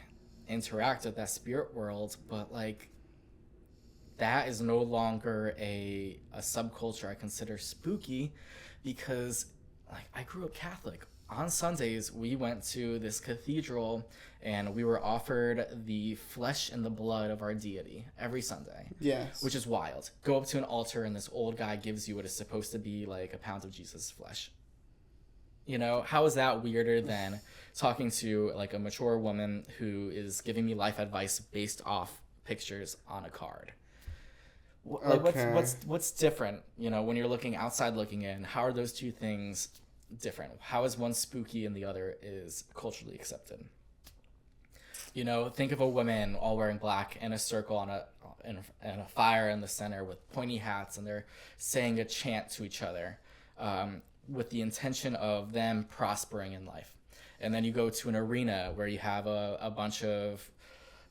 interact with that spirit world, but like that is no longer a subculture I consider spooky, because like I grew up Catholic. On Sundays, we went to this cathedral and we were offered the flesh and the blood of our deity every Sunday. Yes. Which is wild. Go up to an altar and this old guy gives you what is supposed to be like a pound of Jesus' flesh. You know, how is that weirder than talking to like a mature woman who is giving me life advice based off pictures on a card? Like what's different, you know, when you're looking outside looking in? How are those two things different? How is one spooky and the other is culturally accepted? You know, think of a woman all wearing black in a circle on and a fire in the center with pointy hats, and they're saying a chant to each other with the intention of them prospering in life. And then you go to an arena where you have a bunch of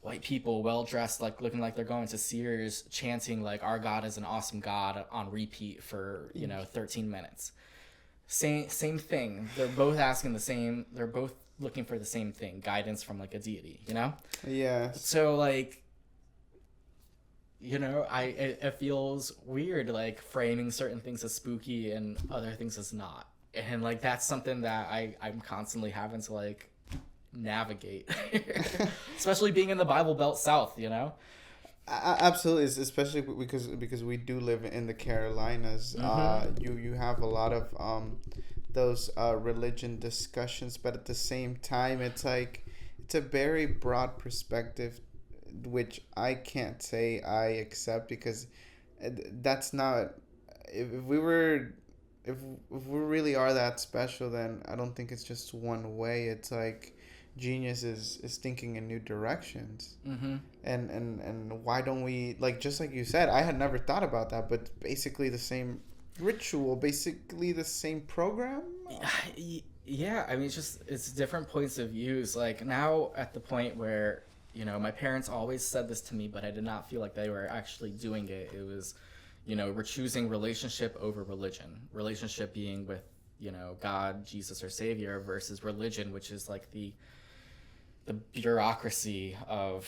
white people well dressed, like looking like they're going to Sears, chanting like our God is an awesome God on repeat for 13 minutes. Same thing. They're both asking the same. They're both looking for the same thing, guidance from like a deity. You know. Yeah. So like, it feels weird like framing certain things as spooky and other things as not, and like that's something that I'm constantly having to like navigate, especially being in the Bible Belt South. You know. Absolutely, especially because we do live in the Carolinas. You have a lot of those religion discussions, but at the same time, it's like it's a very broad perspective, which I can't say I accept, because that's not. If we really are that special, then I don't think it's just one way. It's like genius is thinking in new directions. And why don't we, like, just like you said, I had never thought about that, but basically the same ritual, basically the same program. Yeah, I mean, it's different points of views. Like now at the point where my parents always said this to me, but I did not feel like they were actually doing it. It was we're choosing relationship over religion, relationship being with God, Jesus, or Savior, versus religion, which is like the bureaucracy of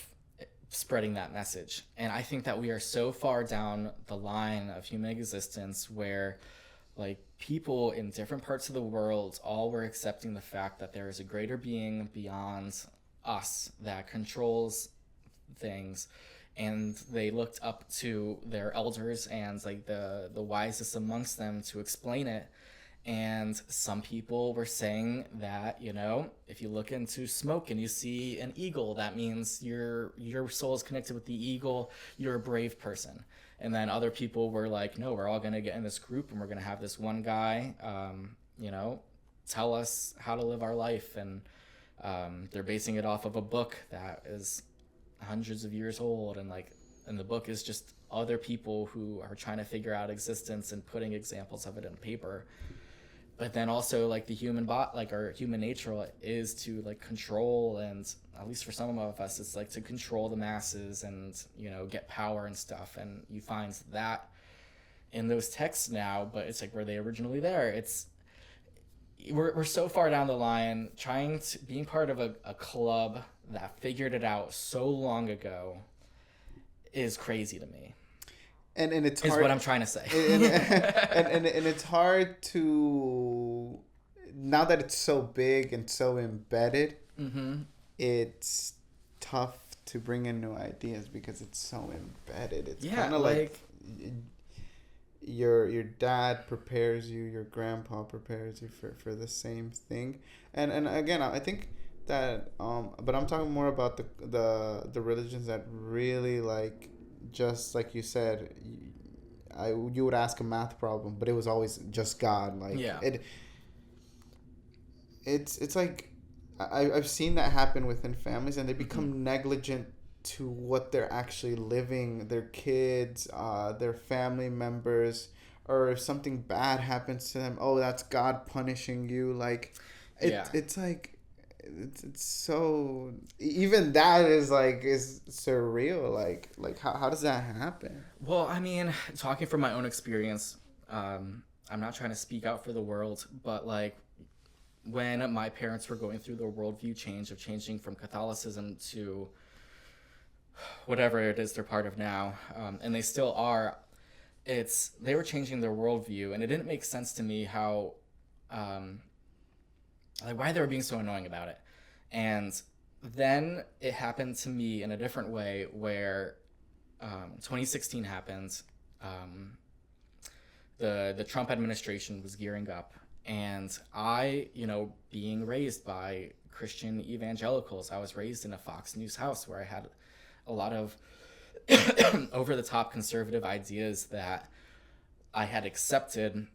spreading that message. And I think that we are so far down the line of human existence where like people in different parts of the world all were accepting the fact that there is a greater being beyond us that controls things, and they looked up to their elders and like the wisest amongst them to explain it. And some people were saying that, if you look into smoke and you see an eagle, that means your soul is connected with the eagle. You're a brave person. And then other people were like, no, we're all going to get in this group and we're going to have this one guy, tell us how to live our life. And they're basing it off of a book that is hundreds of years old. And the book is just other people who are trying to figure out existence and putting examples of it in paper. But then also like the human our human nature is to like control, and at least for some of us, it's like to control the masses and, get power and stuff. And you find that in those texts now, but it's like, were they originally there? We're so far down the line being part of a club that figured it out so long ago is crazy to me. And it's hard, is what I'm trying to say. and it's hard to, now that it's so big and so embedded, it's tough to bring in new ideas because it's so embedded. It's kind of like your dad prepares you, your grandpa prepares you for the same thing. And again, I think that but I'm talking more about the religions that really like, just like you said, you would ask a math problem, but it was always just God. Like Yeah. It's like I've seen that happen within families, and they become negligent to what they're actually living, their kids, their family members, or if something bad happens to them, oh, that's God punishing you. Like it's like it's so, even that is surreal. Like how does that happen? Well, I mean, talking from my own experience, I'm not trying to speak out for the world, but like when my parents were going through their worldview change of changing from Catholicism to whatever it is they're part of now, and they still are, they were changing their worldview, and it didn't make sense to me how, like why they were being so annoying about it. And then it happened to me in a different way where 2016 happened. The Trump administration was gearing up, and I, being raised by Christian evangelicals, I was raised in a Fox News house where I had a lot of over-the-top conservative ideas that I had accepted,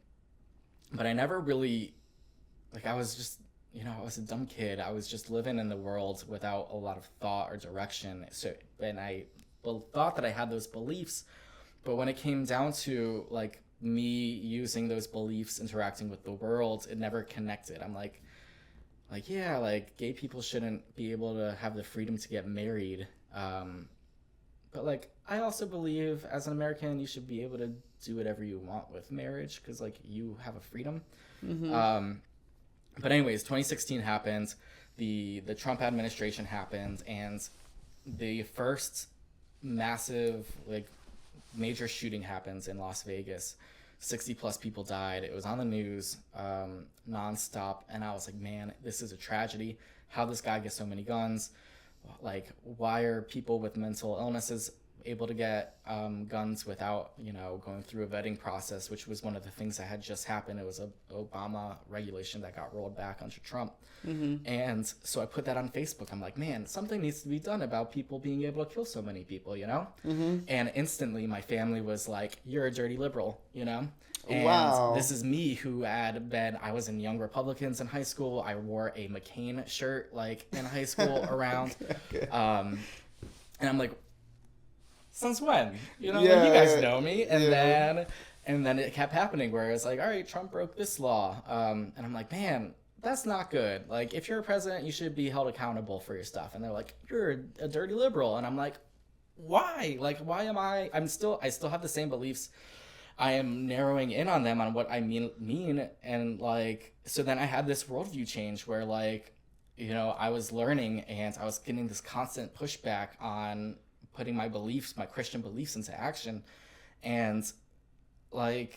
but I never really, I was just, I was a dumb kid. I was just living in the world without a lot of thought or direction. So, and I thought that I had those beliefs, but when it came down to me using those beliefs interacting with the world, it never connected. I'm like gay people shouldn't be able to have the freedom to get married. But I also believe as an American, you should be able to do whatever you want with marriage because you have a freedom. But anyways, 2016 happened, the Trump administration happened, and the first massive major shooting happens in Las Vegas. 60 plus people died. It was on the news nonstop, and I was like, man, this is a tragedy. How this guy gets so many guns? Why are people with mental illnesses able to get guns without going through a vetting process, which was one of the things that had just happened. It was a Obama regulation that got rolled back under Trump. And so I put that on Facebook. I'm like, man, something needs to be done about people being able to kill so many people, and instantly my family was like, you're a dirty liberal, and wow. This is me who I was in Young Republicans in high school. I wore a McCain shirt in high school around. Okay. And I'm like, since when? You guys know me. And then it kept happening where it's like, all right, Trump broke this law. And I'm like, man, that's not good. If you're a president, you should be held accountable for your stuff. And they're like, you're a dirty liberal. And I'm like, why? Why am I still have the same beliefs. I am narrowing in on them on what I mean. And so then I had this worldview change where I was learning and I was getting this constant pushback on putting my Christian beliefs into action. And I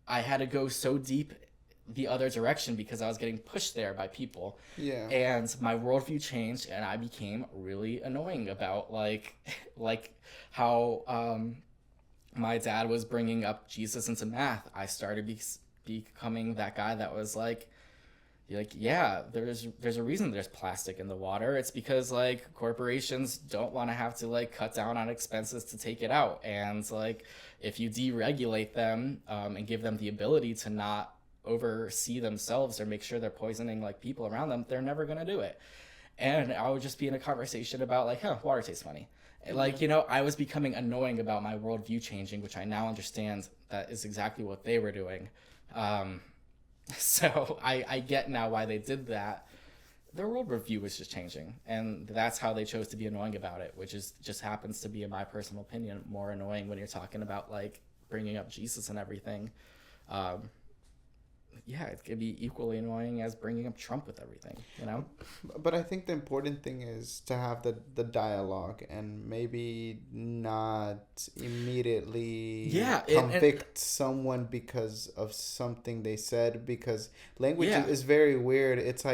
had to go so deep the other direction because I was getting pushed there by people. Yeah. And my worldview changed and I became really annoying about how my dad was bringing up Jesus into math. I started becoming that guy that was yeah, there's a reason there's plastic in the water. It's because corporations don't want to have to cut down on expenses to take it out. And if you deregulate them and give them the ability to not oversee themselves or make sure they're poisoning people around them, they're never going to do it. And I would just be in a conversation about water tastes funny. I was becoming annoying about my worldview changing, which I now understand that is exactly what they were doing. So I get now why they did that. Their worldview was just changing, and that's how they chose to be annoying about it, which is just happens to be, in my personal opinion, more annoying when you're talking about bringing up Jesus and everything. Yeah, it could be equally annoying as bringing up Trump with everything, But I think the important thing is to have the dialogue and maybe not immediately convict someone because of something they said, because language is very weird. It's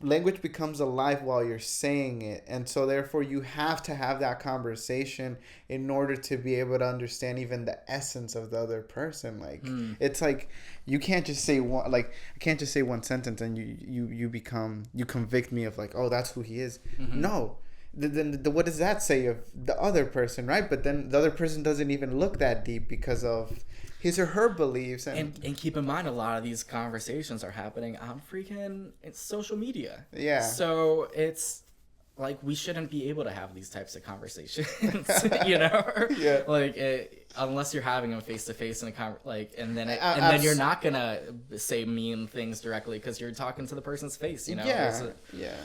language becomes alive while you're saying it, and so therefore you have to have that conversation in order to be able to understand even the essence of the other person. Like it's like you can't just say one, like I can't just say one sentence and you convict me of like, oh, that's who he is. No. Then what does that say of the other person, right? But then the other person doesn't even look that deep because of his or her beliefs. And keep in mind, a lot of these conversations are happening on freaking social media. Yeah. So it's like we shouldn't be able to have these types of conversations, you know? Yeah. Like unless you're having them face to face in a and then you're not gonna say mean things directly because you're talking to the person's face, you know? Yeah.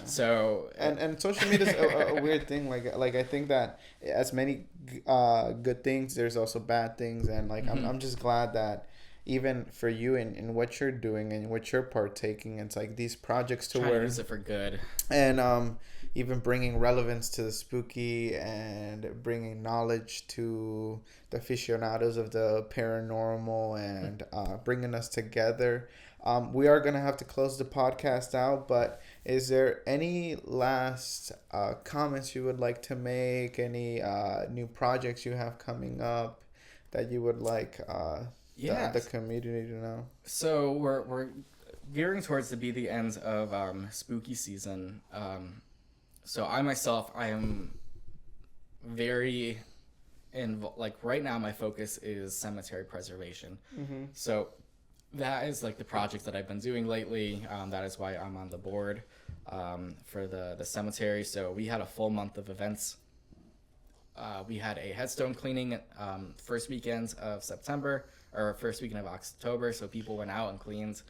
So and social media is a weird thing. Like I think that as many good things, there's also bad things, and like I'm just glad that even for you in what you're doing and what you're partaking, it's like these projects to where use it for good, and even bringing relevance to the spooky and bringing knowledge to the aficionados of the paranormal and bringing us together. We are going to have to close the podcast out, but is there any last comments you would like to make? Any new projects you have coming up that you would like the community to know? So we're gearing towards the end of spooky season. So I myself, I am very like right now my focus is cemetery preservation. So that is like the project that I've been doing lately. That is why I'm on the board for the cemetery. So we had a full month of events. We had a headstone cleaning first weekend of September or first weekend of October. So people went out and cleaned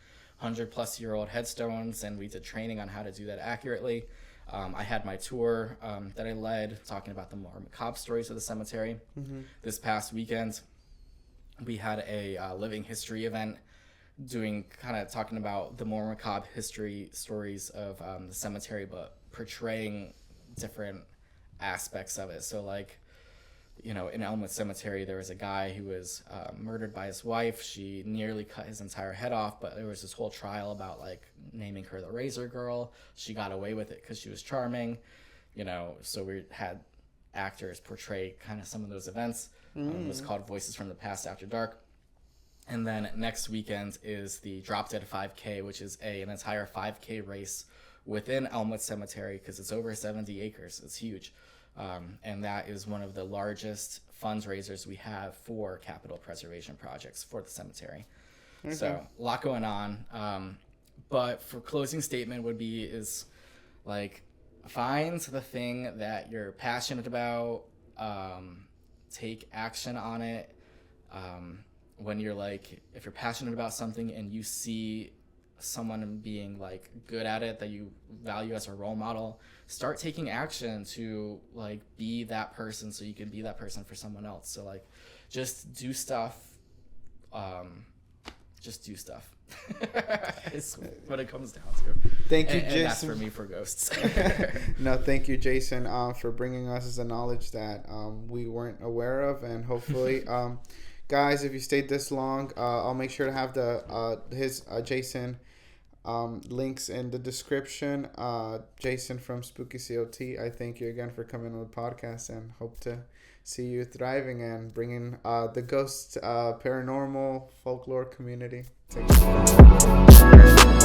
100-plus-year-old headstones, and we did training on how to do that accurately. I had my tour that I led talking about the more macabre stories of the cemetery. This past weekend, we had a living history event talking about the more macabre history stories of the cemetery, but portraying different aspects of it. So like, you know, in Elmwood Cemetery, there was a guy who was murdered by his wife. She nearly cut his entire head off, but there was this whole trial about like naming her the Razor Girl. She got away with it because she was charming, you know. So we had actors portray kind of some of those events. It was called Voices from the Past After Dark. And then next weekend is the Drop Dead 5K, which is an entire 5K race within Elmwood Cemetery because it's over 70 acres. It's huge. And that is one of the largest fundraisers we have for capital preservation projects for the cemetery. So a lot going on. But for closing statement is like, find the thing that you're passionate about, take action on it. When you're like, if you're passionate about something and you see someone being like good at it that you value as a role model, start taking action to like be that person so you can be that person for someone else. So like just do stuff. It's what it comes down to. Thank you, Jason. And that's for me for ghosts. No, thank you, Jason, for bringing us the knowledge that we weren't aware of, and hopefully guys, if you stayed this long, I'll make sure to have his Jason links in the description. Jason from Spooky CLT, I thank you again for coming on the podcast and hope to see you thriving and bringing the ghost paranormal folklore community. Take care.